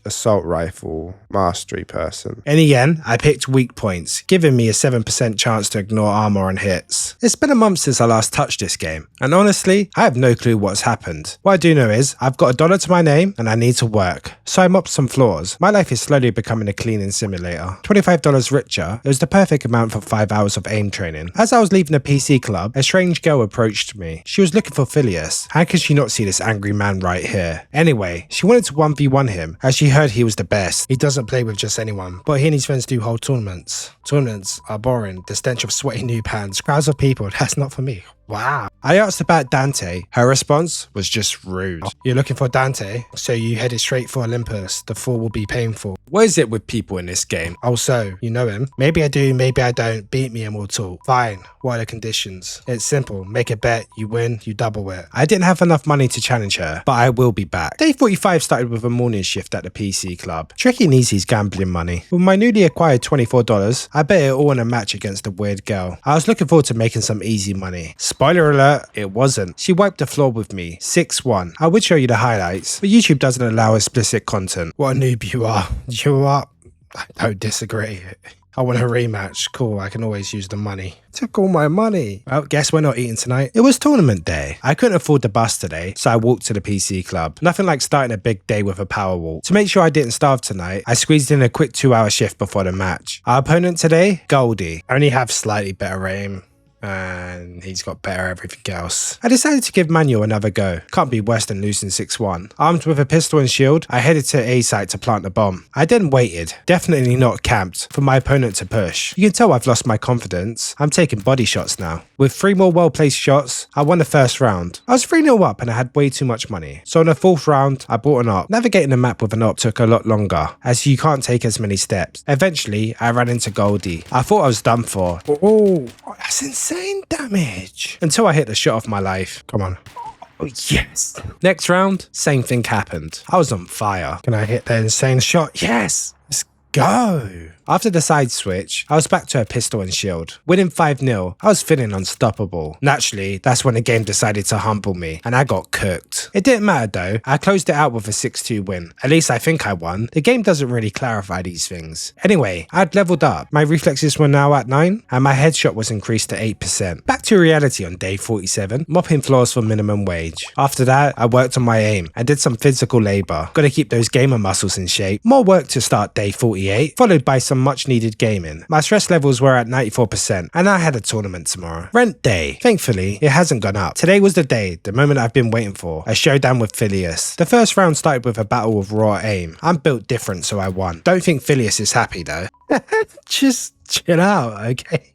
assault rifle mastery person. In the end, I picked weak points, giving me a 7% chance to ignore armor and hits. It's been a month since I last touched this game, and honestly, I have no clue what's happened. What I do know is, I've got $1 to my name, and I need to work. So I mopped some floors. My life is slowly becoming a cleaning simulator. $25 richer, it was the perfect amount for 5 hours of aim training. As I was leaving the PC club, a strange girl approached me. She was looking for Phileas. How could she not see this angry man right here? Anyway, she wanted to 1v1 him, as she heard he was the best. He doesn't play with just anyone, but he and his friends do hold tournaments. Tournaments are boring, the stench of sweaty new pants, crowds of people, that's not for me. Wow. I asked about Dante. Her response was just rude. You're looking for Dante, so you headed straight for Olympus. The fall will be painful. What is it with people in this game? Also, you know him? Maybe I do, maybe I don't. Beat me and we'll talk. Fine. What are the conditions? It's simple. Make a bet, you win, you double it. I didn't have enough money to challenge her, but I will be back. Day 45 started with a morning shift at the PC club. Tricky needs his gambling money. With my newly acquired $24, I bet it all in a match against a weird girl. I was looking forward to making some easy money. Spoiler alert, it wasn't. She wiped the floor with me, 6-1. I would show you the highlights, but YouTube doesn't allow explicit content. What a noob you are. You are? I don't disagree. I want a rematch. Cool, I can always use the money. Took all my money. Well, guess we're not eating tonight. It was tournament day. I couldn't afford the bus today, so I walked to the PC club. Nothing like starting a big day with a power walk. To make sure I didn't starve tonight, I squeezed in a quick 2-hour shift before the match. Our opponent today, Goldie. I only have slightly better aim, and he's got better everything else. I decided to give Manuel another go. Can't be worse than losing 6-1. Armed with a pistol and shield, I headed to A site to plant the bomb. I then waited, definitely not camped, for my opponent to push. You can tell I've lost my confidence. I'm taking body shots now. With 3 more well-placed shots, I won the first round. I was 3-0 up and I had way too much money. So in the 4th round, I bought an op. Navigating the map with an op took a lot longer, as you can't take as many steps. Eventually, I ran into Goldie. I thought I was done for. Oh, that's insane damage. Until I hit the shot of my life. Come on. Oh, yes. Next round, same thing happened. I was on fire. Can I hit the insane shot? Yes. Let's go. After the side switch, I was back to a pistol and shield. Winning 5-0, I was feeling unstoppable. Naturally, that's when the game decided to humble me, and I got cooked. It didn't matter though, I closed it out with a 6-2 win. At least I think I won. The game doesn't really clarify these things. Anyway, I'd leveled up. My reflexes were now at 9, and my headshot was increased to 8%. Back to reality on day 47, mopping floors for minimum wage. After that, I worked on my aim, and did some physical labor. Gotta keep those gamer muscles in shape. More work to start day 48, followed by some much needed gaming. My stress levels were at 94%, and I had a tournament tomorrow. Rent day. Thankfully, it hasn't gone up. Today was the day, the moment I've been waiting for. A showdown with Phileas. The first round started with a battle of raw aim. I'm built different, so I won. Don't think Phileas is happy though. Just chill out, okay?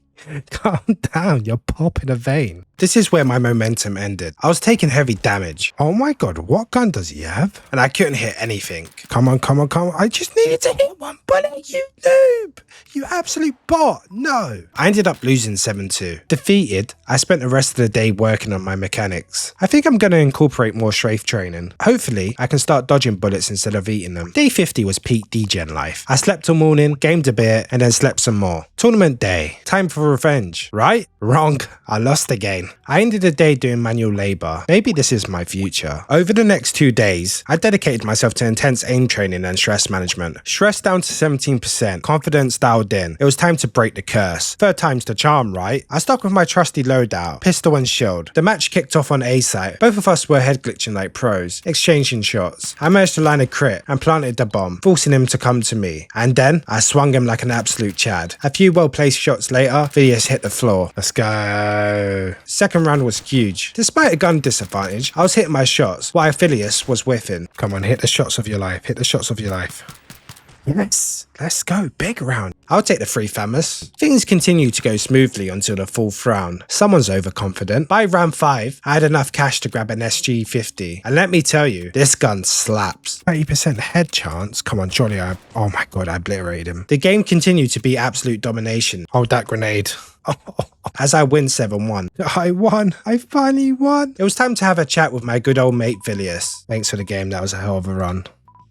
Calm down, you're popping a vein. This is where my momentum ended. I was taking heavy damage. Oh my god, what gun does he have? And I couldn't hit anything. Come on, come on, come on. I just needed to hit one bullet, you noob. You absolute bot. No. I ended up losing 7-2. Defeated, I spent the rest of the day working on my mechanics. I think I'm going to incorporate more strafe training. Hopefully, I can start dodging bullets instead of eating them. Day 50 was peak degen life. I slept till morning, gamed a bit, and then slept some more. Tournament day. Time for revenge, right? Wrong. I lost again. I ended the day doing manual labor. Maybe this is my future. Over the next 2 days, I dedicated myself to intense aim training and stress management. Stress down to 17%, confidence dialed in. It was time to break the curse. 3rd time's the charm, right? I stuck with my trusty loadout, pistol and shield. The match kicked off on A site. Both of us were head glitching like pros, exchanging shots. I managed to line a crit and planted the bomb, forcing him to come to me. And then, I swung him like an absolute chad. A few well-placed shots later, Phileas hit the floor. Let's go. Second round was huge. Despite a gun disadvantage, I was hitting my shots while Phileas was whiffing. Come on, hit the shots of your life. Hit the shots of your life. Yes, let's go. Big round. I'll take the 3 famous. Things continue to go smoothly until the 4th round. Someone's overconfident. By round 5, I had enough cash to grab an SG-50. And let me tell you, this gun slaps. 30% head chance. Come on, surely oh my god, I obliterated him. The game continued to be absolute domination. Hold that grenade. As I win 7-1. I won. I finally won. It was time to have a chat with my good old mate Phileas. Thanks for the game. That was a hell of a run.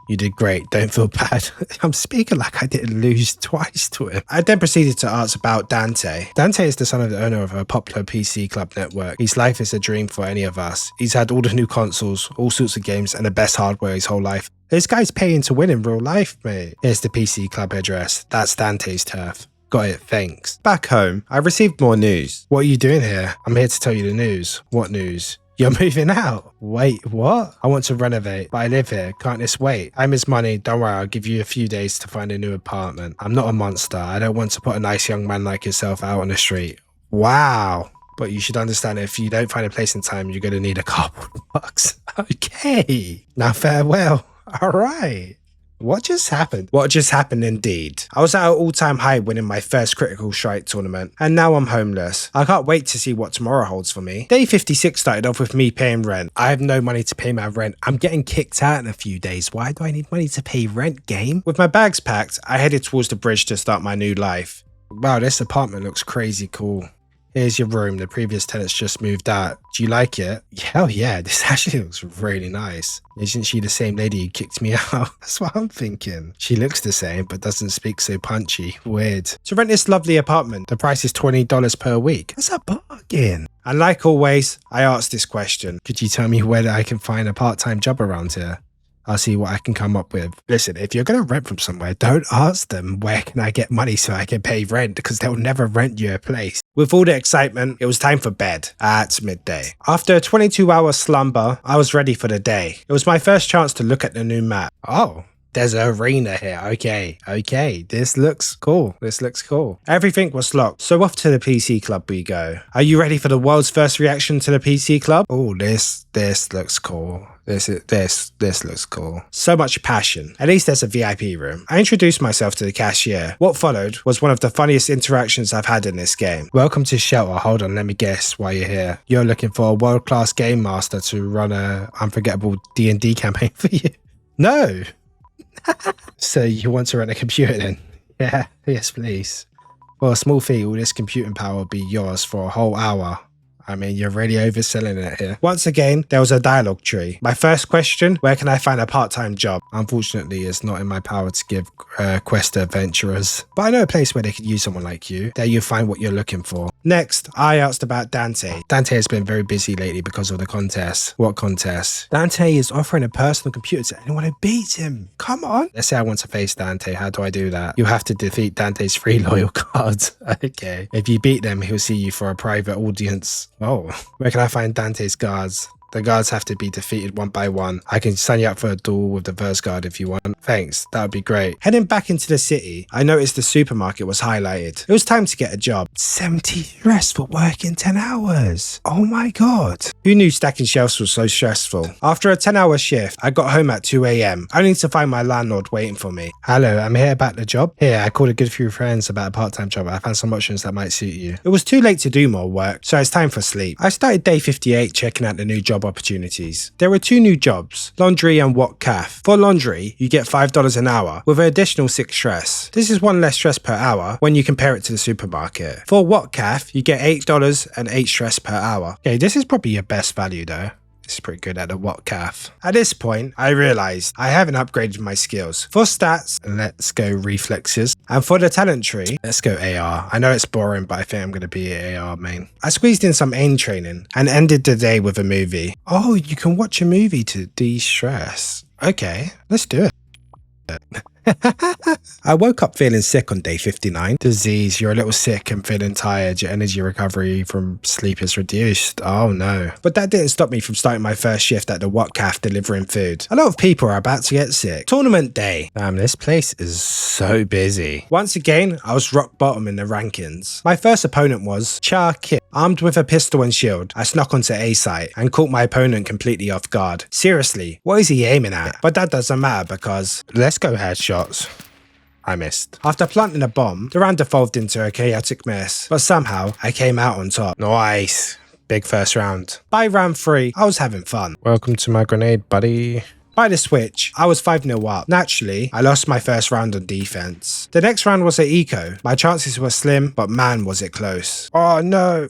You did great. Don't feel bad. I'm speaking like I didn't lose twice to him. I then proceeded to ask about Dante. Dante is the son of the owner of a popular PC club network. His life is a dream for any of us. He's had all the new consoles, all sorts of games, and the best hardware his whole life. This guy's paying to win in real life, mate. Here's the PC club address. That's Dante's turf. Got it, thanks. Back home, I received more news. What are you doing here? I'm here to tell you the news. What news? You're moving out. Wait, what? I want to renovate, but I live here. Can't this wait? I miss money. Don't worry, I'll give you a few days to find a new apartment. I'm not a monster. I don't want to put a nice young man like yourself out on the street. Wow. But you should understand if you don't find a place in time, you're going to need a couple of bucks. Okay. Now farewell. All right. What just happened? What just happened indeed. I was at an all-time high winning my first Critical Strike tournament, and now I'm homeless. I can't wait to see what tomorrow holds for me. Day 56 started off with me paying rent. I have no money to pay my rent. I'm getting kicked out in a few days. Why do I need money to pay rent, game? With my bags packed, I headed towards the bridge to start my new life. Wow, this apartment looks crazy cool. Here's your room. The previous tenants just moved out. Do you like it? Hell yeah, this actually looks really nice. Isn't she the same lady who kicked me out? That's what I'm thinking. She looks the same, but doesn't speak so punchy. Weird. To rent this lovely apartment, the price is $20 per week. That's a bargain. And like always, I asked this question. Could you tell me where I can find a part-time job around here? I'll see what I can come up with. Listen, if you're going to rent from somewhere, don't ask them where can I get money so I can pay rent, because they'll never rent you a place. With all the excitement, it was time for bed at midday. After a 22-hour slumber, I was ready for the day. It was my first chance to look at the new map. Oh, there's an arena here. Okay. This looks cool. Everything was locked, so off to the PC club we go. Are you ready for the world's first reaction to the PC club? Oh, this looks cool. This looks cool. So much passion. At least there's a VIP room. I introduced myself to the cashier. What followed was one of the funniest interactions I've had in this game. Welcome to Shelter. Hold on, let me guess why you're here. You're looking for a world-class game master to run a unforgettable D&D campaign for you. No. So you want to rent a computer then? Yeah, yes please. For a small fee, all this computing power will be yours for a whole hour. I mean, you're really overselling it here. Once again, there was a dialogue tree. My first question, where can I find a part-time job? Unfortunately, it's not in my power to give quest adventurers. But I know a place where they could use someone like you. There you find what you're looking for. Next, I asked about Dante. Dante has been very busy lately because of the contest. What contest? Dante is offering a personal computer to anyone who beats him. Come on. Let's say I want to face Dante. How do I do that? You have to defeat Dante's 3 loyal cards. Okay. If you beat them, he'll see you for a private audience. Oh, where can I find Dante's guards? The guards have to be defeated one by one. I can sign you up for a duel with the first guard if you want. Thanks, that would be great. Heading back into the city, I noticed the supermarket was highlighted. It was time to get a job. 70 stress for working 10 hours. Oh my god. Who knew stacking shelves was so stressful? After a 10-hour shift, I got home at 2 AM, only to find my landlord waiting for me. Hello, I'm here about the job. Here, I called a good few friends about a part-time job. I found some options that might suit you. It was too late to do more work, so it's time for sleep. I started day 58 checking out the new job opportunities. There were 2 new jobs, laundry and what calf. For laundry, you get $5 an hour with an additional 6 stress. This is 1 less stress per hour when you compare it to the supermarket. For what calf, you get $8 and 8 stress per hour. Okay, this is probably your best value though. It's pretty good at the what calf. At this point, I realized I haven't upgraded my skills. For stats, let's go reflexes. And for the talent tree, let's go AR. I know it's boring, but I think I'm going to be an AR main. I squeezed in some aim training and ended the day with a movie. Oh, you can watch a movie to de-stress. Okay, let's do it. I woke up feeling sick on day 59. Disease, you're a little sick and feeling tired. Your energy recovery from sleep is reduced. Oh no. But that didn't stop me from starting my first shift at the Whatcaf delivering food. A lot of people are about to get sick. Tournament day. Damn, this place is so busy. Once again, I was rock bottom in the rankings. My first opponent was Cha Kip. Armed with a pistol and shield, I snuck onto A site and caught my opponent completely off guard. Seriously, what is he aiming at? But that doesn't matter because let's go headshots. I missed. After planting a bomb, the round devolved into a chaotic mess, but somehow I came out on top. Nice. Big first round. By round 3, I was having fun. Welcome to my grenade, buddy. By the switch, I was 5-0 up. Naturally, I lost my first round on defense. The next round was an eco. My chances were slim, but man was it close. Oh no.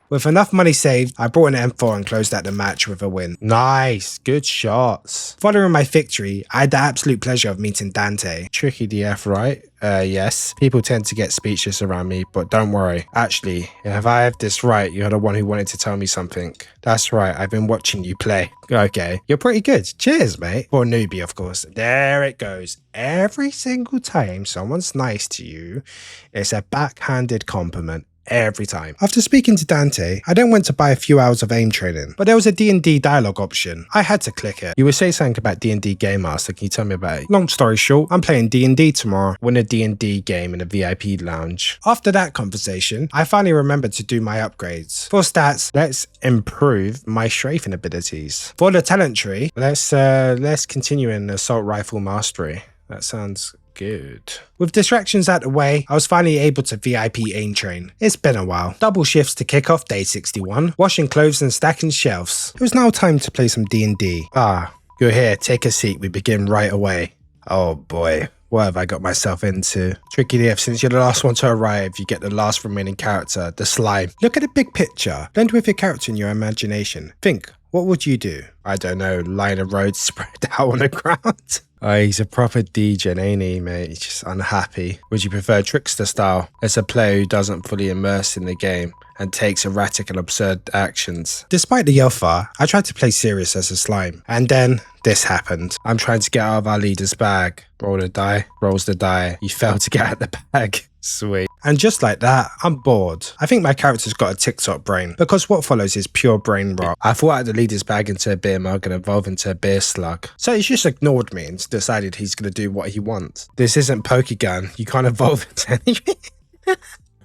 With enough money saved, I brought an M4 and closed out the match with a win. Nice, good shots. Following my victory, I had the absolute pleasure of meeting Dante. TrickyyDF, right? Yes. People tend to get speechless around me, but don't worry. Actually, if I have this right, you're the one who wanted to tell me something. That's right, I've been watching you play. Okay, you're pretty good. Cheers, mate. For a newbie, of course. There it goes. Every single time someone's nice to you, it's a backhanded compliment. every time. After speaking to Dante, I then went to buy a few hours of aim training, but there was a D&D dialogue option. I had to click it. You would say something about D&D Game Master, can you tell me about it? Long story short, I'm playing D&D tomorrow, win a D&D game in a VIP lounge. After that conversation, I finally remembered to do my upgrades. For stats, let's improve my strafing abilities. For the talent tree, let's continue in assault rifle mastery. That sounds good. With distractions out the way, I was finally able to VIP aim train. It's been a while. Double shifts to kick off day 61, washing clothes and stacking shelves. It was now time to play some D&D. Ah, you're here, take a seat, we begin right away. Oh boy. What have I got myself into? TrickyyDF, since you're the last one to arrive, you get the last remaining character, the slime. Look at the big picture. Blend with your character in your imagination. Think, what would you do? I don't know, line a road spread out on the ground? Oh, he's a proper DJ, ain't he, mate? He's just unhappy. Would you prefer trickster style? As a player who doesn't fully immerse in the game and takes erratic and absurd actions. Despite the alpha, I tried to play serious as a slime. And then this happened. I'm trying to get out of our leader's bag. Roll the die, rolls the die. You failed to get out the bag. Sweet. And just like that, I'm bored. I think my character's got a TikTok brain, because what follows is pure brain rot. I thought out the leader's bag into a beer mug and evolve into a beer slug. So he's just ignored me and decided he's going to do what he wants. This isn't Pokegun. You can't evolve into anything.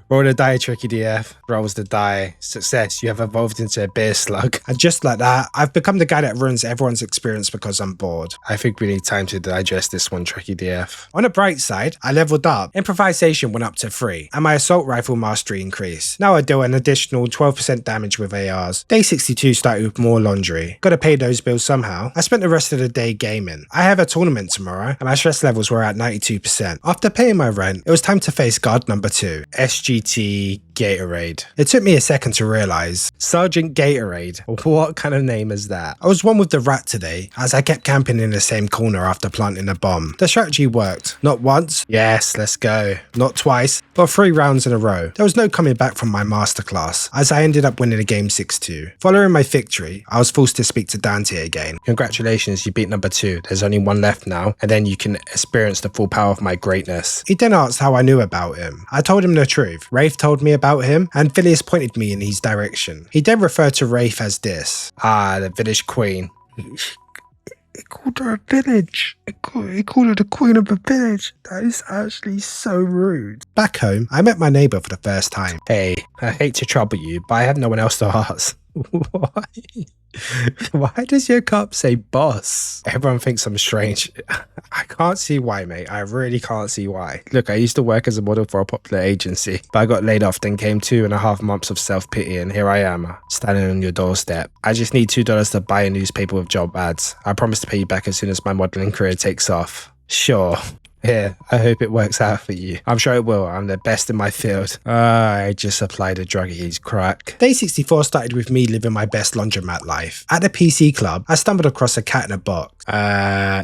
Roll the die, TrickyyDF. Rolls the die. Success, you have evolved into a beer slug. And just like that, I've become the guy that ruins everyone's experience because I'm bored. I think we need time to digest this one, TrickyyDF. On the bright side, I leveled up. Improvisation went up to 3, and my assault rifle mastery increased. Now I deal an additional 12% damage with ARs. Day 62 started with more laundry. Gotta pay those bills somehow. I spent the rest of the day gaming. I have a tournament tomorrow, and my stress levels were at 92%. After paying my rent, it was time to face guard number 2, SGT Gatorade. It took me a second to realise. Sergeant Gatorade. What kind of name is that? I was one with the rat today, as I kept camping in the same corner after planting a bomb. The strategy worked. Not once. Yes, let's go. Not twice, but 3 rounds in a row. There was no coming back from my masterclass, as I ended up winning the game 6-2. Following my victory, I was forced to speak to Dante again. Congratulations, you beat number 2. There's only one left now, and then you can experience the full power of my greatness. He then asked how I knew about him. I told him the truth. Rafe told me about him, and Phileas pointed me in his direction. He then referred to Rafe as this. Ah, the village queen. He called her a village. He called her the queen of a village. That is actually so rude. Back home, I met my neighbour for the first time. Hey, I hate to trouble you, but I have no one else to ask. Why? Why does your cup say boss? Everyone thinks I'm strange. I can't see why, mate. I really can't see why. Look, I used to work as a model for a popular agency, but I got laid off, then came 2.5 months of self-pity, and here I am, standing on your doorstep. I just need $2 to buy a newspaper with job ads. I promise to pay you back as soon as my modeling career takes off. Sure. Here, I hope it works out for you. I'm sure it will. I'm the best in my field. I just applied a drug, he's crack. Day 64 started with me living my best laundromat life. At the PC club, I stumbled across a cat in a box.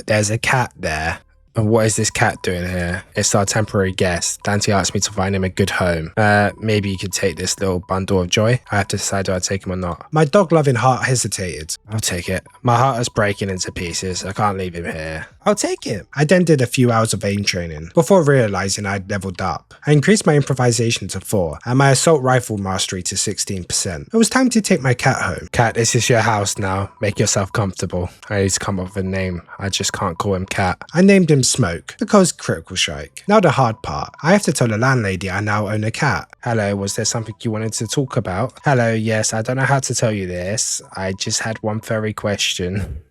There's a cat there. And what is this cat doing here? It's our temporary guest. Dante asked me to find him a good home. Maybe you could take this little bundle of joy. I have to decide do I take him or not. My dog-loving heart hesitated. I'll take it. My heart is breaking into pieces. I can't leave him here. I'll take it. I then did a few hours of aim training before realizing I'd leveled up. I increased my improvisation to 4 and my assault rifle mastery to 16%. It was time to take my cat home. Cat, this is your house now. Make yourself comfortable. I need to come up with a name. I just can't call him Cat. I named him Smoke because critical strike. Now the hard part. I have to tell the landlady I now own a cat. Hello, was there something you wanted to talk about? Hello, yes, I don't know how to tell you this. I just had one furry question.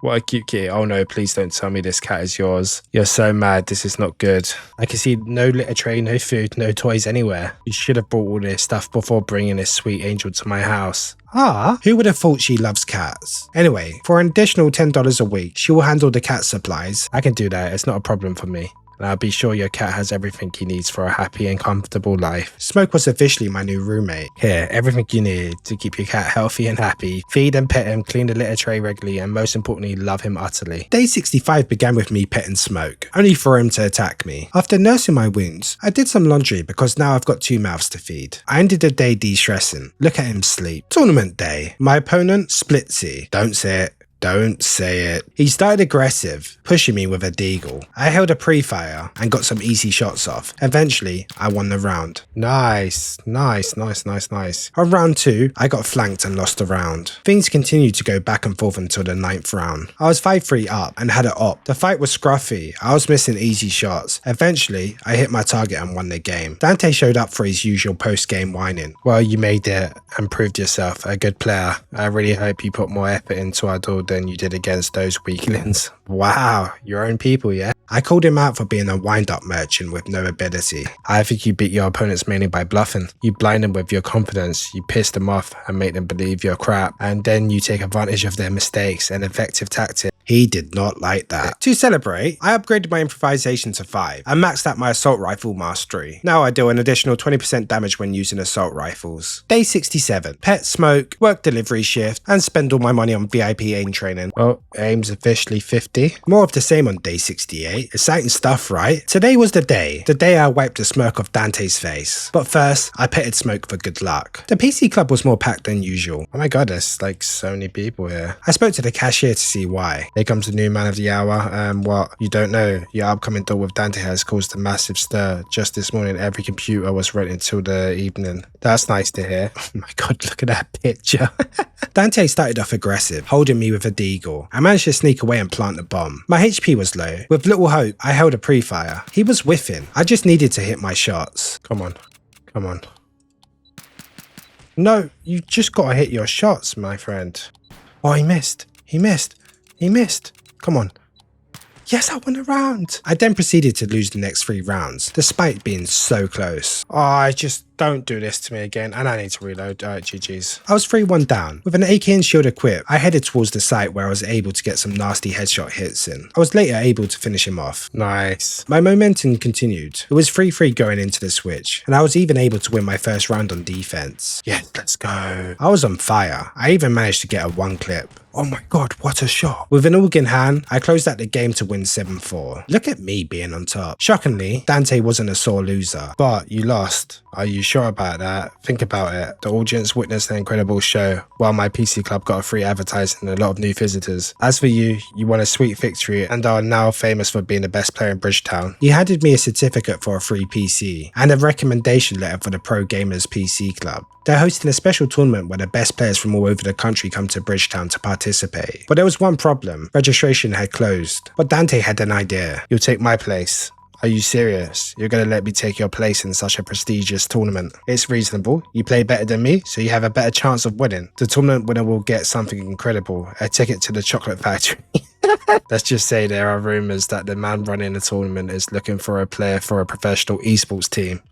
What a cute kitty. Oh no, please don't tell me this cat is yours. You're so mad, this is not good. I can see no litter tray, no food, no toys anywhere. You should have brought all this stuff before bringing this sweet angel to my house. Ah, who would have thought she loves cats? Anyway, for an additional $10 a week, she will handle the cat supplies. I can do that, it's not a problem for me. And I'll be sure your cat has everything he needs for a happy and comfortable life. Smoke was officially my new roommate. Here, everything you need to keep your cat healthy and happy. Feed and pet him, clean the litter tray regularly, and most importantly, love him utterly. Day 65 began with me petting Smoke, only for him to attack me. After nursing my wounds, I did some laundry because now I've got 2 mouths to feed. I ended the day de-stressing. Look at him sleep. Tournament day. My opponent, Splitsy. Don't say it. Don't say it. He started aggressive, pushing me with a deagle. I held a pre-fire and got some easy shots off. Eventually, I won the round. Nice. On round 2, I got flanked and lost a round. Things continued to go back and forth until the 9th round. I was 5-3 up and had it op. The fight was scruffy. I was missing easy shots. Eventually, I hit my target and won the game. Dante showed up for his usual post-game whining. Well, you made it and proved yourself a good player. I really hope you put more effort into our duel than you did against those weaklings. Wow, your own people, yeah? I called him out for being a wind-up merchant with no ability. I think you beat your opponents mainly by bluffing. You blind them with your confidence, you piss them off and make them believe you're crap, and then you take advantage of their mistakes and effective tactics. He did not like that. To celebrate, I upgraded my improvisation to 5 and maxed out my assault rifle mastery. Now I deal an additional 20% damage when using assault rifles. Day 67. Pet smoke, work delivery shift, and spend all my money on VIP aim training. Well, aim's officially 50. More of the same on day 68. Exciting stuff, right? Today was the day I wiped the smirk off Dante's face. But first, I petted Smoke for good luck. The PC club was more packed than usual. Oh my god, there's like so many people here. I spoke to the cashier to see why. Here comes the new man of the hour. What? You don't know? Your upcoming deal with Dante has caused a massive stir. Just this morning, every computer was rented until the evening. That's nice to hear. Oh my god, look at that picture. Dante started off aggressive, holding me with a deagle. I managed to sneak away and plant the bomb. My HP was low. With little hope, I held a pre-fire. He was whiffing. I just needed to hit my shots. Come on. No, you just gotta hit your shots, my friend. Oh, he missed. Come on. Yes, I won a round. I then proceeded to lose the next 3 rounds, despite being so close. Oh, I just don't do this to me again, and I need to reload. GG's. I was 3-1 down. With an AK and shield equipped, I headed towards the site where I was able to get some nasty headshot hits in. I was later able to finish him off. Nice. My momentum continued. It was 3-3 going into the switch, and I was even able to win my first round on defense. Yeah, let's go. I was on fire. I even managed to get a 1 clip. Oh my god, what a shot. With an AUG in hand, I closed out the game to win 7-4. Look at me being on top. Shockingly, Dante wasn't a sore loser, but you lost. Are you sure about that? Think about it. The audience witnessed an incredible show, while my PC club got a free advertising and a lot of new visitors. As for you, you won a sweet victory and are now famous for being the best player in Bridgetown. He handed me a certificate for a free PC and a recommendation letter for the Pro Gamers PC Club. They're hosting a special tournament where the best players from all over the country come to Bridgetown to participate. But there was one problem. Registration had closed. But Dante had an idea. You'll take my place. Are you serious? You're going to let me take your place in such a prestigious tournament? It's reasonable. You play better than me, so you have a better chance of winning. The tournament winner will get something incredible. A ticket to the chocolate factory. Let's just say there are rumors that the man running the tournament is looking for a player for a professional esports team.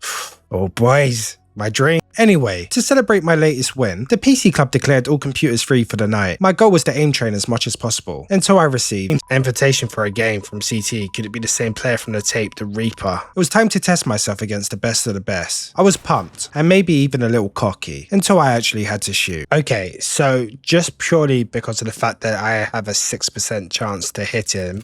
Oh boys, my dream. Anyway, to celebrate my latest win, the PC Club declared all computers free for the night. My goal was to aim train as much as possible, until I received an invitation for a game from CT. Could it be the same player from the tape, the Reaper? It was time to test myself against the best of the best. I was pumped, and maybe even a little cocky, until I actually had to shoot. Okay, so just purely because of the fact that I have a 6% chance to hit him,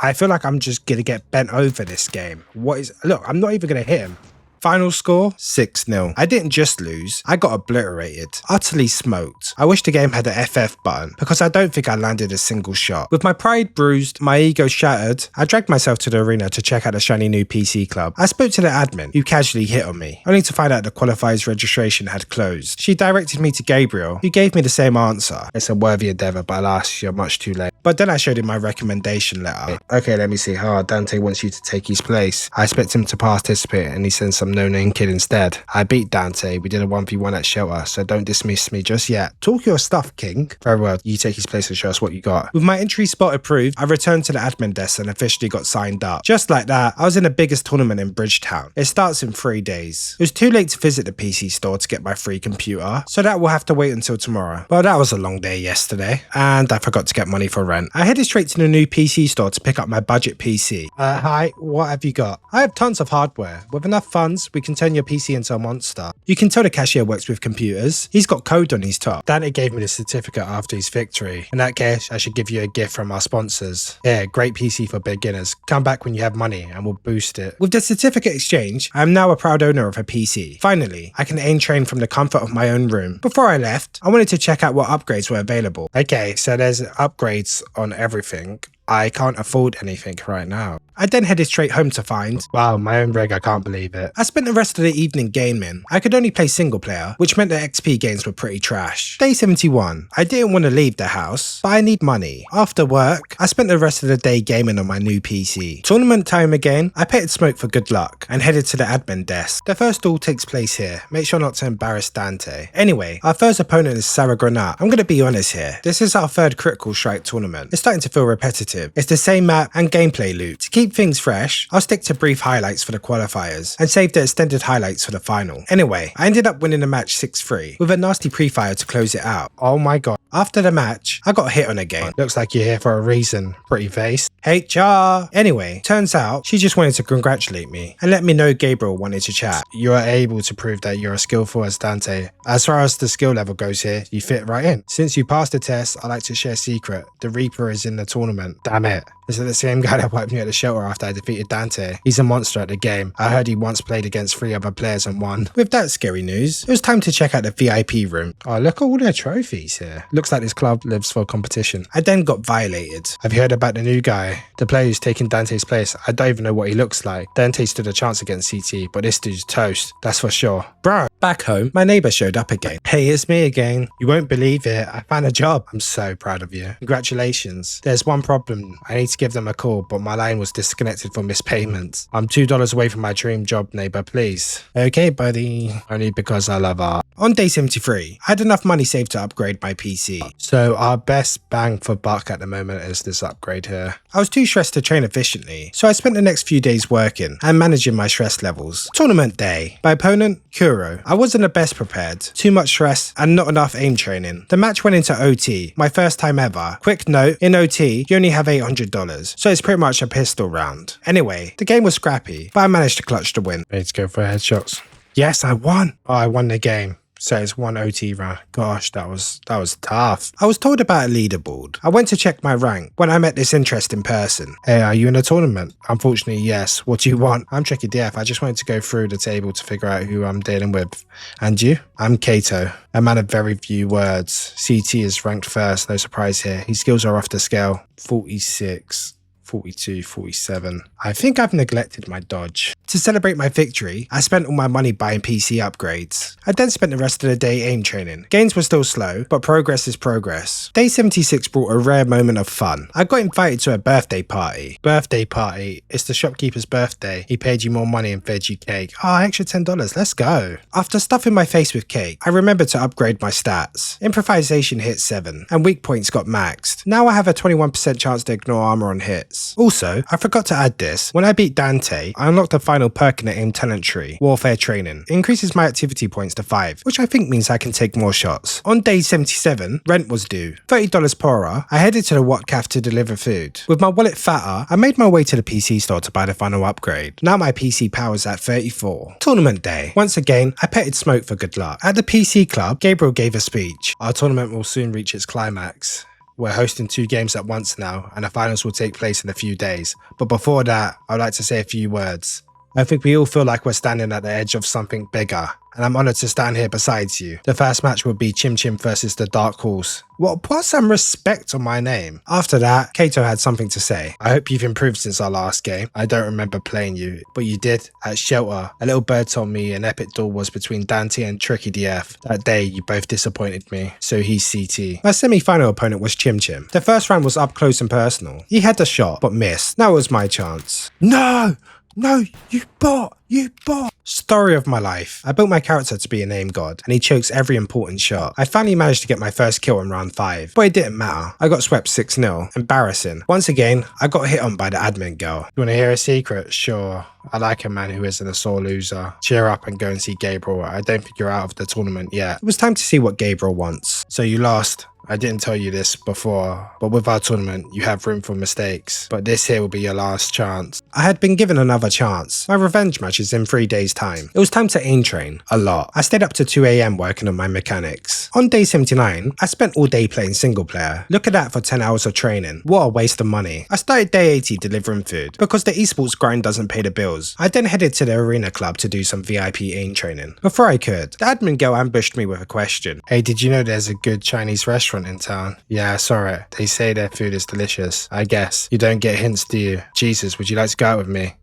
I feel like I'm just gonna get bent over this game. Look, I'm not even gonna hit him. Final score, 6-0. I didn't just lose, I got obliterated. Utterly smoked. I wish the game had an FF button, because I don't think I landed a single shot. With my pride bruised, my ego shattered, I dragged myself to the arena to check out the shiny new PC club. I spoke to the admin, who casually hit on me, only to find out the qualifiers registration had closed. She directed me to Gabriel, who gave me the same answer. It's a worthy endeavour, but alas, you're much too late. But then I showed him my recommendation letter. Okay, let me see. Dante wants you to take his place. I expect him to participate, and he sends some no-name kid instead. I beat Dante. We did a 1v1 at shelter, so don't dismiss me just yet. Talk your stuff, King. Very well, you take his place and show us what you got. With my entry spot approved, I returned to the admin desk and officially got signed up. Just like that, I was in the biggest tournament in Bridgetown. It starts in 3 days. It was too late to visit the PC store to get my free computer, so that will have to wait until tomorrow. Well, that was a long day yesterday, and I forgot to get money for rent. rent. I headed straight to the new PC store to pick up my budget PC. Hi, what have you got? I have tons of hardware. With enough funds, we can turn your PC into a monster. You can tell the cashier works with computers. He's got code on his top. Dante gave me the certificate after his victory. In that case, I should give you a gift from our sponsors. Yeah, great PC for beginners. Come back when you have money and we'll boost it. With the certificate exchange, I am now a proud owner of a PC. Finally, I can aim train from the comfort of my own room. Before I left, I wanted to check out what upgrades were available. Okay, so there's upgrades on everything. I can't afford anything right now. I then headed straight home to find, wow, my own rig, I can't believe it. I spent the rest of the evening gaming. I could only play single player, which meant the XP gains were pretty trash. Day 71. I didn't want to leave the house, but I need money. After work, I spent the rest of the day gaming on my new PC. Tournament time again, I petted Smoke for good luck and headed to the admin desk. The first duel takes place here. Make sure not to embarrass Dante. Anyway, our first opponent is Sarah Granat. I'm gonna be honest here. This is our third critical strike tournament. It's starting to feel repetitive. It's the same map and gameplay loop. To keep things fresh, I'll stick to brief highlights for the qualifiers and save the extended highlights for the final. Anyway, I ended up winning the match 6-3 with a nasty pre-fire to close it out. Oh my god. After the match, I got hit on again. Looks like you're here for a reason, pretty face. HR! Anyway, turns out she just wanted to congratulate me and let me know Gabriel wanted to chat. You are able to prove that you're as skillful as Dante. As far as the skill level goes here, you fit right in. Since you passed the test, I like to share a secret. The Reaper is in the tournament. Damn it. Is it the same guy that wiped me at the shelter after I defeated Dante? He's a monster at the game. I heard he once played against 3 other players and won. With that scary news, it was time to check out the VIP room. Oh, look at all their trophies here. Looks like this club lives for competition. I then got violated. Have you heard about the new guy? The player who's taking Dante's place. I don't even know what he looks like. Dante stood a chance against CT, but this dude's toast. That's for sure. Bro. Back home, my neighbor showed up again. Hey, it's me again. You won't believe it. I found a job. I'm so proud of you. Congratulations. There's one problem. I need to give them a call, but my line was disconnected for missed payments. I'm $2 away from my dream job, neighbor, please. Okay, buddy. Only because I love art. On day 73, I had enough money saved to upgrade my PC. So our best bang for buck at the moment is this upgrade here. I was too stressed to train efficiently, so I spent the next few days working and managing my stress levels. Tournament day. My opponent, Kuro. I wasn't the best prepared. Too much stress and not enough aim training. The match went into OT, my first time ever. Quick note, in OT, you only have $800, so it's pretty much a pistol round. Anyway, the game was scrappy, but I managed to clutch the win. Let's go for headshots. Yes, I won. Oh, I won the game. So it's one OT round. Gosh, that was tough. I was told about a leaderboard. I went to check my rank when I met this interesting person. Hey, are you in a tournament? Unfortunately, yes. What do you want? I'm TrickyyDF. I just wanted to go through the table to figure out who I'm dealing with. And you? I'm Kato, a man of very few words. CT is ranked first, no surprise here. His skills are off the scale. 46. 42, 47. I think I've neglected my dodge. To celebrate my victory, I spent all my money buying PC upgrades. I then spent the rest of the day aim training. Gains were still slow, but progress is progress. Day 76 brought a rare moment of fun. I got invited to a birthday party. Birthday party? It's the shopkeeper's birthday. He paid you more money and fed you cake. Oh, extra $10, let's go. After stuffing my face with cake, I remembered to upgrade my stats. Improvisation hit 7, and weak points got maxed. Now I have a 21% chance to ignore armor on hits. Also, I forgot to add this. When I beat Dante, I unlocked the final perk in the aim talent tree, Warfare Training. It increases my activity points to 5, which I think means I can take more shots. On day 77, rent was due. $30 per hour, I headed to the Watt Cafe to deliver food. With my wallet fatter, I made my way to the PC store to buy the final upgrade. Now my PC power is at 34. Tournament day. Once again, I petted Smoke for good luck. At the PC club, Gabriel gave a speech. Our tournament will soon reach its climax. We're hosting 2 games at once now, and the finals will take place in a few days. But before that, I'd like to say a few words. I think we all feel like we're standing at the edge of something bigger, and I'm honoured to stand here beside you. The first match would be Chim Chim versus the Dark Horse. Well, put some respect on my name. After that, Kato had something to say. I hope you've improved since our last game. I don't remember playing you, but you did. At Shelter, a little bird told me an epic duel was between Dante and TrickyyDF. That day, you both disappointed me, so he's CT. My semi-final opponent was Chim Chim. The first round was up close and personal. He had the shot, but missed. Now it was my chance. No! No, you bot! You bot! Story of my life. I built my character to be a name god, and he chokes every important shot. I finally managed to get my first kill in round 5, but it didn't matter. I got swept 6-0. Embarrassing. Once again, I got hit on by the admin girl. You wanna hear a secret? Sure. I like a man who isn't a sore loser. Cheer up and go and see Gabriel. I don't think you're out of the tournament yet. It was time to see what Gabriel wants. So you lost. I didn't tell you this before, but with our tournament, you have room for mistakes. But this here will be your last chance. I had been given another chance. My revenge match is in 3 days' time. It was time to aim train. A lot. I stayed up to 2 AM working on my mechanics. On day 79, I spent all day playing single player. Look at that for 10 hours of training. What a waste of money. I started day 80 delivering food. Because the esports grind doesn't pay the bills, I then headed to the arena club to do some VIP aim training. Before I could, the admin girl ambushed me with a question. Hey, did you know there's a good Chinese restaurant in town? Yeah, I saw it. They say their food is delicious. I guess. You don't get hints, do you? Jesus, would you like to go out with me?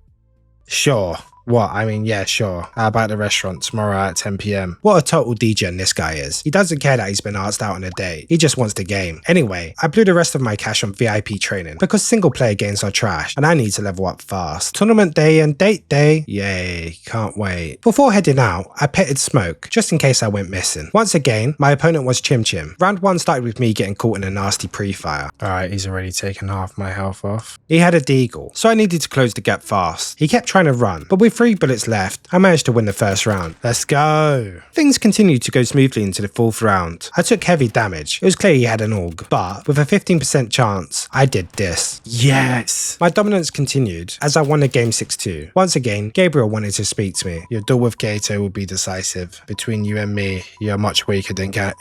Sure. What? I mean, yeah, sure. How about the restaurant tomorrow at 10 PM? What a total degen this guy is. He doesn't care that he's been asked out on a date. He just wants the game. Anyway, I blew the rest of my cash on VIP training because single player games are trash and I need to level up fast. Tournament day and date day. Yay, can't wait. Before heading out, I petted Smoke just in case I went missing. Once again, my opponent was Chim Chim. Round 1 started with me getting caught in a nasty pre-fire. Alright, he's already taken half my health off. He had a deagle, so I needed to close the gap fast. He kept trying to run, but with 3 bullets left, I managed to win the first round. Let's go. Things continued to go smoothly into the 4th round. I took heavy damage. It was clear he had an AUG, but with a 15% chance, I did this. Yes! My dominance continued as I won the game 6-2. Once again, Gabriel wanted to speak to me. Your duel with Kato will be decisive. Between you and me, you're much weaker than Kato,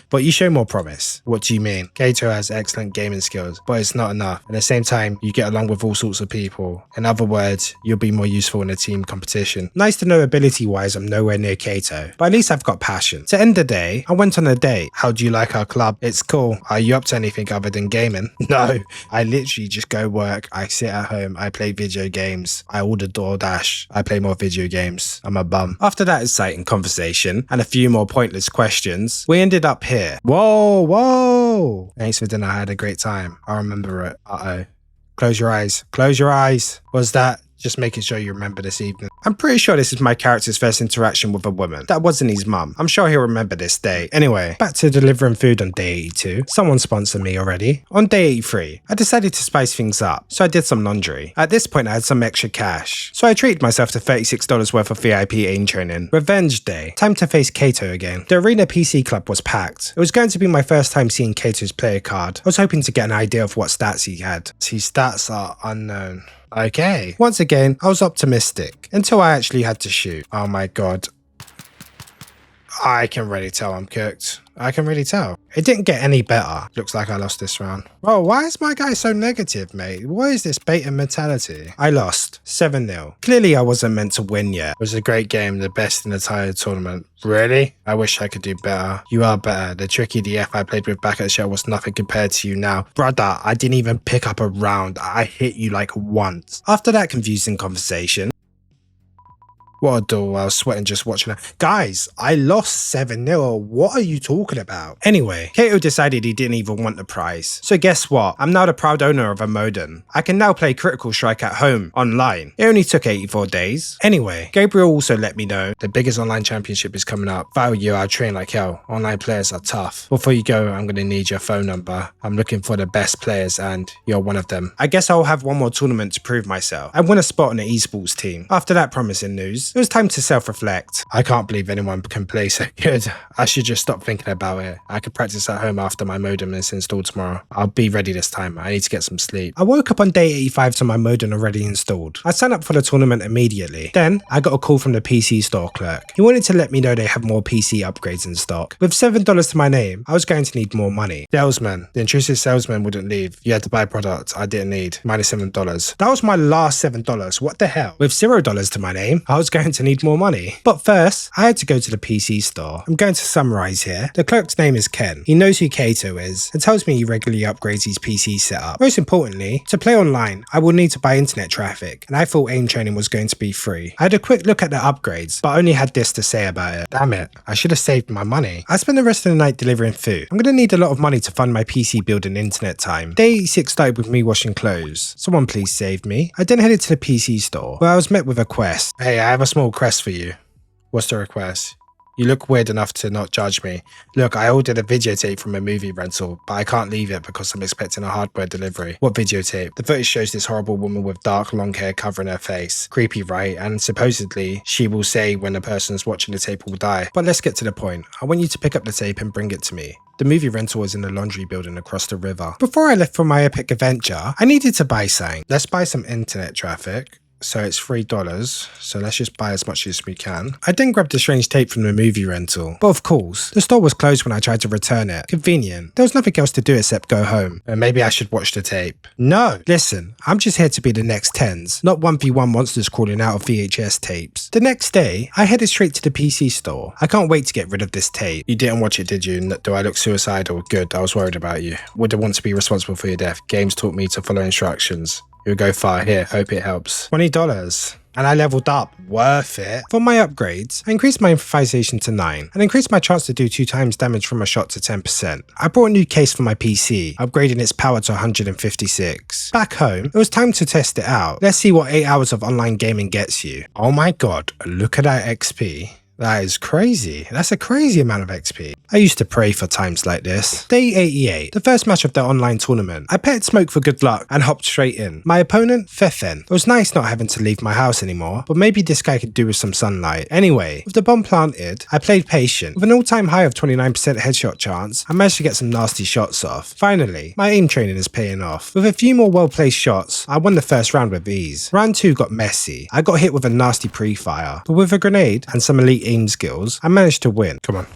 but you show more promise. What do you mean? Kato has excellent gaming skills, but it's not enough. At the same time, you get along with all sorts of people. In other words, you'll be more useful in a team competition. Nice to know ability-wise I'm nowhere near Kato, but at least I've got passion. To end the day, I went on a date. How do you like our club? It's cool. Are you up to anything other than gaming? No, I literally just go work, I sit at home, I play video games, I order DoorDash, I play more video games. I'm a bum. After that exciting conversation and a few more pointless questions, we ended up here. Whoa. Thanks for dinner, I had a great time. I remember it. Uh-oh. Close your eyes. Close your eyes. Was that? Just making sure you remember this evening. I'm pretty sure this is my character's first interaction with a woman. That wasn't his mum. I'm sure he'll remember this day. Anyway, back to delivering food on day 82. Someone sponsored me already. On day 83, I decided to spice things up, so I did some laundry. At this point, I had some extra cash, so I treated myself to $36 worth of VIP aim training. Revenge day. Time to face Kato again. The arena PC club was packed. It was going to be my first time seeing Kato's player card. I was hoping to get an idea of what stats he had. His stats are unknown. Okay. Once again, I was optimistic until I actually had to shoot. Oh my god. I can really tell I'm cooked. I can really tell. It didn't get any better. Looks like I lost this round. Bro, why is my guy so negative, mate? What is this beta mentality? I lost 7-0. Clearly I wasn't meant to win yet. It was a great game, the best in the entire tournament. Really? I wish I could do better. You are better. The TrickyyDF I played with back at the show was nothing compared to you now. Brother, I didn't even pick up a round. I hit you like once. After that confusing conversation, what a duel, I was sweating just watching that. Guys, I lost 7-0. What are you talking about? Anyway, Kato decided he didn't even want the prize. So guess what? I'm now the proud owner of a modem. I can now play Critical Strike at home, online. It only took 84 days. Anyway, Gabriel also let me know the biggest online championship is coming up. If I were you, I'd train like hell. Online players are tough. Before you go, I'm gonna need your phone number. I'm looking for the best players and you're one of them. I guess I'll have one more tournament to prove myself. I won a spot on the esports team. After that promising news, it was time to self-reflect. I can't believe anyone can play so good. I should just stop thinking about it. I could practice at home after my modem is installed tomorrow. I'll be ready this time. I need to get some sleep. I woke up on day 85 to my modem already installed. I signed up for the tournament immediately. Then I got a call from the PC store clerk. He wanted to let me know they have more PC upgrades in stock. With $7 to my name, I was going to need more money. Salesman. The intrusive salesman wouldn't leave. You had to buy products I didn't need. Minus $7. That was my last $7. What the hell? With $0 to my name, I was going to need more money. But first, I had to go to the PC store. I'm going to summarize here. The clerk's name is Ken. He knows who Kato is and tells me he regularly upgrades his PC setup. Most importantly, to play online, I will need to buy internet traffic, and I thought aim training was going to be free. I had a quick look at the upgrades, but only had this to say about it. Damn it, I should have saved my money. I spent the rest of the night delivering food. I'm going to need a lot of money to fund my PC build and internet time. Day 86 started with me washing clothes. Someone please save me. I then headed to the PC store, where I was met with a quest. Hey, I have a small quest for you. What's the request? You look weird enough to not judge me. Look, I ordered a videotape from a movie rental, but I can't leave it because I'm expecting a hardware delivery. What videotape? The footage shows this horrible woman with dark long hair covering her face. Creepy, right? And supposedly, she will say when the person's watching the tape will die. But let's get to the point. I want you to pick up the tape and bring it to me. The movie rental was in the laundry building across the river. Before I left for my epic adventure, I needed to buy something. Let's buy some internet traffic. So it's $3, so let's just buy as much as we can. I then grabbed the strange tape from the movie rental, but of course, the store was closed when I tried to return it. Convenient. There was nothing else to do except go home. And maybe I should watch the tape. No! Listen, I'm just here to be the next tens, not 1v1 monsters crawling out of VHS tapes. The next day, I headed straight to the PC store. I can't wait to get rid of this tape. You didn't watch it, did you? Do I look suicidal? Good, I was worried about you. Would I want to be responsible for your death? Games taught me to follow instructions. You'll go far here, hope it helps. $20. And I leveled up. Worth it. For my upgrades, I increased my improvisation to 9 and increased my chance to do 2 times damage from a shot to 10%. I bought a new case for my PC, upgrading its power to 156. Back home, it was time to test it out. Let's see what 8 hours of online gaming gets you. Oh my god, look at that XP. That is crazy. That's a crazy amount of XP. I used to pray for times like this. Day 88, the first match of the online tournament. I petted Smoke for good luck and hopped straight in. My opponent, Fefen. It was nice not having to leave my house anymore, but maybe this guy could do with some sunlight. Anyway, with the bomb planted, I played patient. With an all-time high of 29% headshot chance, I managed to get some nasty shots off. Finally, my aim training is paying off. With a few more well-placed shots, I won the first round with ease. Round 2 got messy. I got hit with a nasty pre-fire, but with a grenade and some elite aim skills, I managed to win. Come on.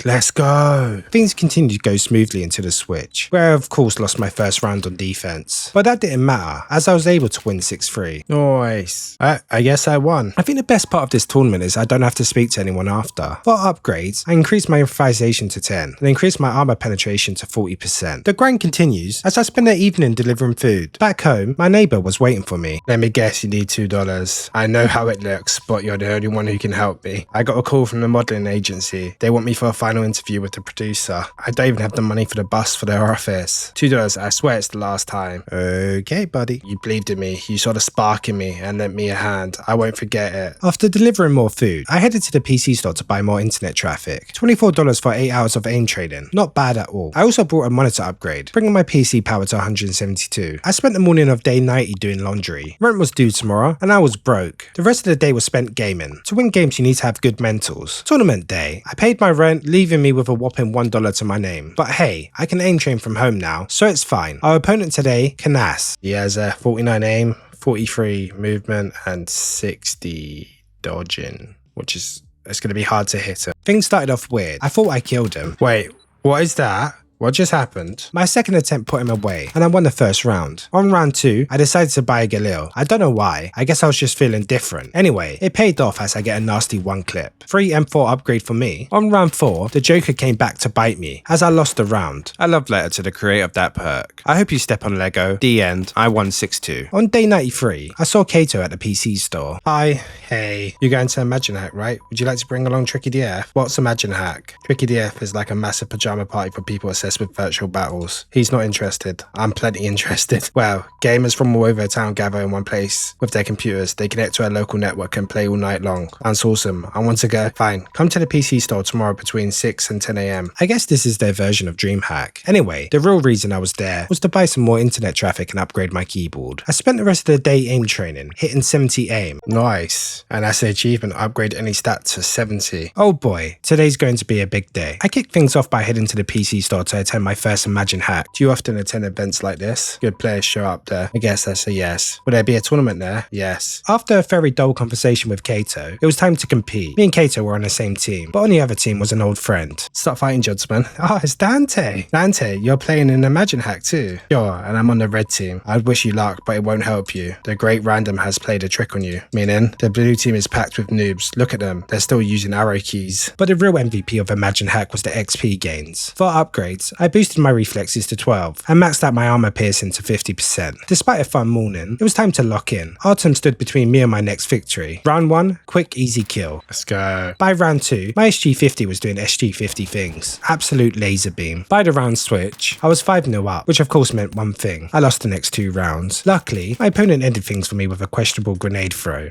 Let's go. Things continued to go smoothly into the switch, where I of course lost my first round on defense. But that didn't matter, as I was able to win 6-3. Nice. I guess I won. I think the best part of this tournament is I don't have to speak to anyone after. For upgrades, I increased my improvisation to 10 and increased my armor penetration to 40%. The grind continues as I spend the evening delivering food. Back home, my neighbor was waiting for me. Let me guess, you need $2. I know how it looks, but you're the only one who can help me. I got a call from the modeling agency. They want me for a final interview with the producer. I don't even have the money for the bus for their office. $2, I swear it's the last time. Okay, buddy. You believed in me. You saw the spark in me and lent me a hand. I won't forget it. After delivering more food, I headed to the PC store to buy more internet traffic. $24 for 8 hours of aim trading. Not bad at all. I also brought a monitor upgrade, bringing my PC power to 172. I spent the morning of day 90 doing laundry. Rent was due tomorrow, and I was broke. The rest of the day was spent gaming. To win games, you need to have good mentals. Tournament day. I paid my rent, leaving me with a whopping $1 to my name. But hey, I can aim train from home now, so it's fine. Our opponent today, Canas. He has a 49 aim, 43 movement, and 60 dodging, which is, it's going to be hard to hit him. Things started off weird. I thought I killed him. Wait, what is that? What just happened? My second attempt put him away, and I won the first round. On round 2, I decided to buy a Galil. I don't know why, I guess I was just feeling different. Anyway, it paid off as I get a nasty 1 clip. Free M4 upgrade for me. On round 4, the Joker came back to bite me, as I lost the round. I love letter to the creator of that perk. I hope you step on Lego. The end. I won 6-2. On day 93, I saw Kato at the PC store. Hi. Hey. You're going to Imagine Hack, right? Would you like to bring along TrickyyDF? What's Imagine Hack? TrickyyDF is like a massive pajama party for people assessed with virtual battles. He's not interested. I'm plenty interested. Well, gamers from all over town gather in one place with their computers. They connect to a local network and play all night long. That's awesome. I want to go. Fine. Come to the PC store tomorrow between 6 and 10 AM. I guess this is their version of DreamHack. Anyway, the real reason I was there was to buy some more internet traffic and upgrade my keyboard. I spent the rest of the day aim training, hitting 70 aim. Nice. And that's the achievement. Upgrade any stat to 70. Oh boy, today's going to be a big day. I kicked things off by heading to the PC store to attend my first Imagine Hack. Do you often attend events like this? Good players show up there. I guess that's a yes. Will there be a tournament there? Yes. After a very dull conversation with Kato, it was time to compete. Me and Kato were on the same team, but on the other team was an old friend. Start fighting, Juddsman. Ah, it's Dante. Dante, you're playing in Imagine Hack too. Sure, and I'm on the red team. I'd wish you luck, but it won't help you. The great random has played a trick on you. Meaning, the blue team is packed with noobs. Look at them. They're still using arrow keys. But the real MVP of Imagine Hack was the XP gains. For upgrades, I boosted my reflexes to 12 and maxed out my armor piercing to 50%. Despite a fun morning, it was time to lock in. Artem stood between me and my next victory. Round 1, quick, easy kill. Let's go. By round 2, my SG50 was doing SG50 things. Absolute laser beam. By the round switch, I was 5-0 up, which of course meant one thing. I lost the next 2 rounds. Luckily, my opponent ended things for me with a questionable grenade throw.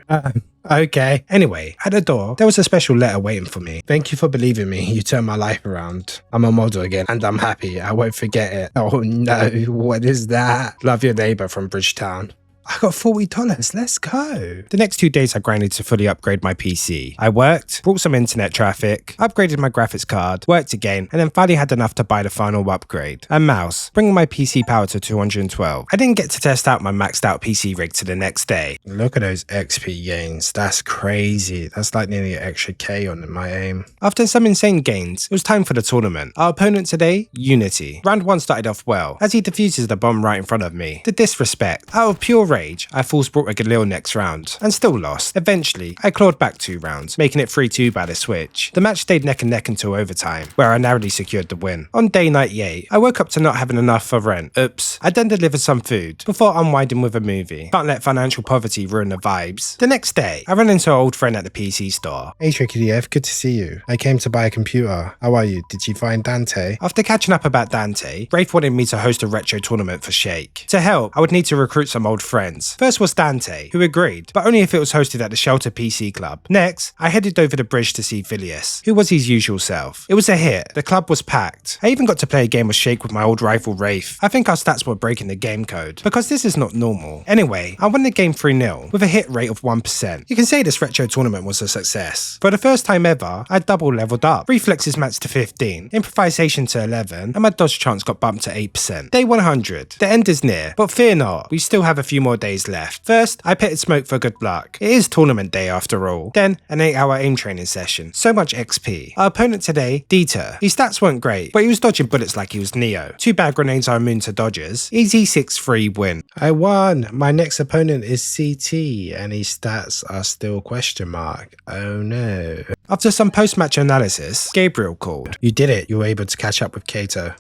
Okay. Anyway, at the door, there was a special letter waiting for me. Thank you for believing me. You turned my life around. I'm a model again, and I'm happy. I won't forget it. Oh no, what is that? Love your neighbor from Bridgetown. I got $40. Let's go. The next 2 days I grinded to fully upgrade my PC. I worked, brought some internet traffic, upgraded my graphics card, worked again, and then finally had enough to buy the final upgrade. A mouse, bringing my PC power to 212. I didn't get to test out my maxed out PC rig to the next day. Look at those XP gains. That's crazy. That's like nearly an extra K on my aim. After some insane gains, it was time for the tournament. Our opponent today, Unity. Round 1 started off well, as he defuses the bomb right in front of me. The disrespect. Out of pure rage, I force brought a Galil next round, and still lost. Eventually, I clawed back 2 rounds, making it 3-2 by the switch. The match stayed neck and neck until overtime, where I narrowly secured the win. On day 98, I woke up to not having enough for rent. Oops. I then delivered some food, before unwinding with a movie. Can't let financial poverty ruin the vibes. The next day, I ran into an old friend at the PC store. Hey TrickyyDF, good to see you. I came to buy a computer. How are you? Did you find Dante? After catching up about Dante, Rafe wanted me to host a retro tournament for Shake. To help, I would need to recruit some old friends. First was Dante, who agreed, but only if it was hosted at the Shelter PC Club. Next, I headed over the bridge to see Phileas, who was his usual self. It was a hit, the club was packed. I even got to play a game of Shake with my old rival Rafe. I think our stats were breaking the game code, because this is not normal. Anyway, I won the game 3-0, with a hit rate of 1%. You can say this retro tournament was a success. For the first time ever, I double leveled up. Reflexes matched to 15, improvisation to 11, and my dodge chance got bumped to 8%. Day 100. The end is near, but fear not, we still have a few more days left. First, I pitted Smoke for good luck. It is tournament day after all. Then, an 8-hour aim training session. So much XP. Our opponent today, Dieter. His stats weren't great, but he was dodging bullets like he was Neo. 2 bad grenades are immune to dodges. Easy 6-3 win. I won. My next opponent is CT, and his stats are still question mark. Oh no. After some post-match analysis, Gabriel called. You did it. You were able to catch up with Kato.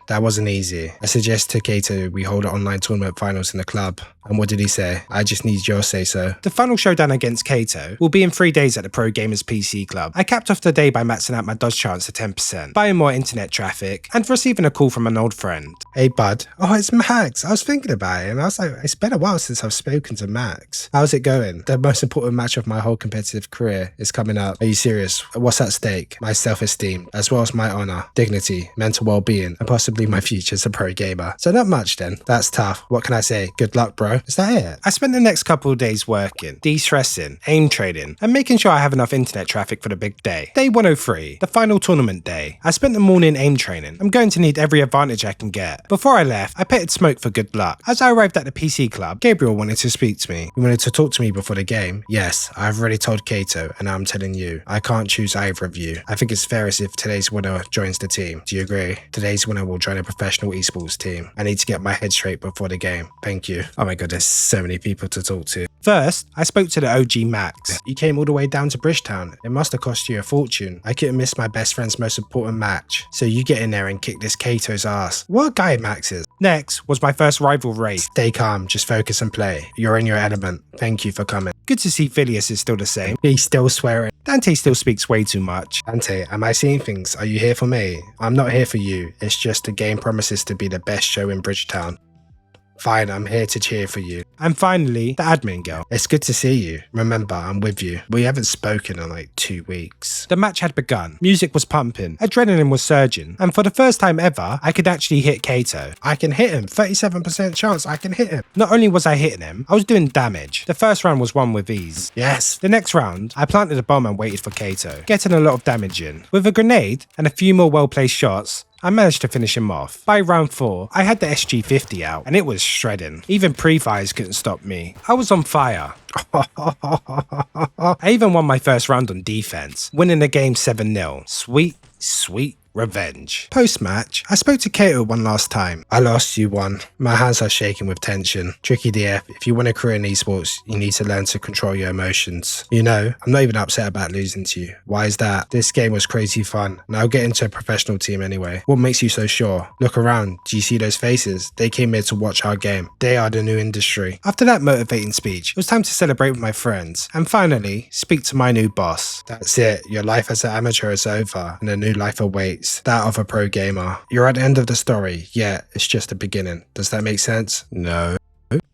That wasn't easy. I suggest to Kato we hold an online tournament finals in the club. And what did he say? I just need your say so. The final showdown against Kato will be in 3 days at the Pro Gamers PC Club. I capped off the day by maxing out my dodge chance to 10%, buying more internet traffic, and receiving a call from an old friend. Hey bud. Oh, it's Max. I was thinking about it and I was like, it's been a while since I've spoken to Max. How's it going? The most important match of my whole competitive career is coming up. Are you serious? What's at stake? My self-esteem, as well as my honor, dignity, mental well-being, and possibly my future as a pro gamer. So not much then. That's tough. What can I say? Good luck, bro. Is that it? I spent the next couple of days working, de-stressing, aim trading, and making sure I have enough internet traffic for the big day. Day 103, the final tournament day. I spent the morning aim training. I'm going to need every advantage I can get. Before I left, I petted Smoke for good luck. As I arrived at the PC Club, Gabriel wanted to speak to me. He wanted to talk to me before the game. Yes, I've already told Kato, and now I'm telling you, I can't choose either of you. I think it's fairest if today's winner joins the team. Do you agree? Today's winner will join a professional esports team. I need to get my head straight before the game. Thank you. Oh my god, there's so many people to talk to. First, I spoke to the OG Max. You came all the way down to Bridgetown. It must have cost you a fortune. I couldn't miss my best friend's most important match. So you get in there and kick this Kato's ass. What a guy Max is. Next was my first rival race. Stay calm, just focus and play. You're in your element. Thank you for coming. Good to see Phileas is still the same. He's still swearing. Dante still speaks way too much. Dante, am I seeing things? Are you here for me? I'm not here for you. It's just the game promises to be the best show in Bridgetown. Fine, I'm here to cheer for you. And finally, the admin girl. It's good to see you. Remember, I'm with you. We haven't spoken in like 2 weeks. The match had begun. Music was pumping. Adrenaline was surging. And for the first time ever, I could actually hit Kato. I can hit him. 37% chance I can hit him. Not only was I hitting him, I was doing damage. The first round was won with ease. Yes. The next round, I planted a bomb and waited for Kato, getting a lot of damage in. With a grenade and a few more well-placed shots, I managed to finish him off. By round 4, I had the SG-50 out, and it was shredding. Even pre-fires couldn't stop me. I was on fire. I even won my first round on defense, winning the game 7-0. Sweet, sweet revenge. Post-match, I spoke to Kato one last time. I lost, you won. My hands are shaking with tension. TrickyyDF, if you want a career in esports, you need to learn to control your emotions. You know, I'm not even upset about losing to you. Why is that? This game was crazy fun, and I'll get into a professional team anyway. What makes you so sure? Look around. Do you see those faces? They came here to watch our game. They are the new industry. After that motivating speech, it was time to celebrate with my friends, and finally, speak to my new boss. That's it. Your life as an amateur is over, and a new life awaits. That of a pro gamer. You're at the end of the story, yet it's just the beginning. Does that make sense? No.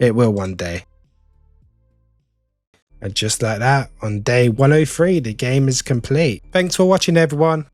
It will one day. And just like that, on day 103, the game is complete. Thanks for watching, everyone.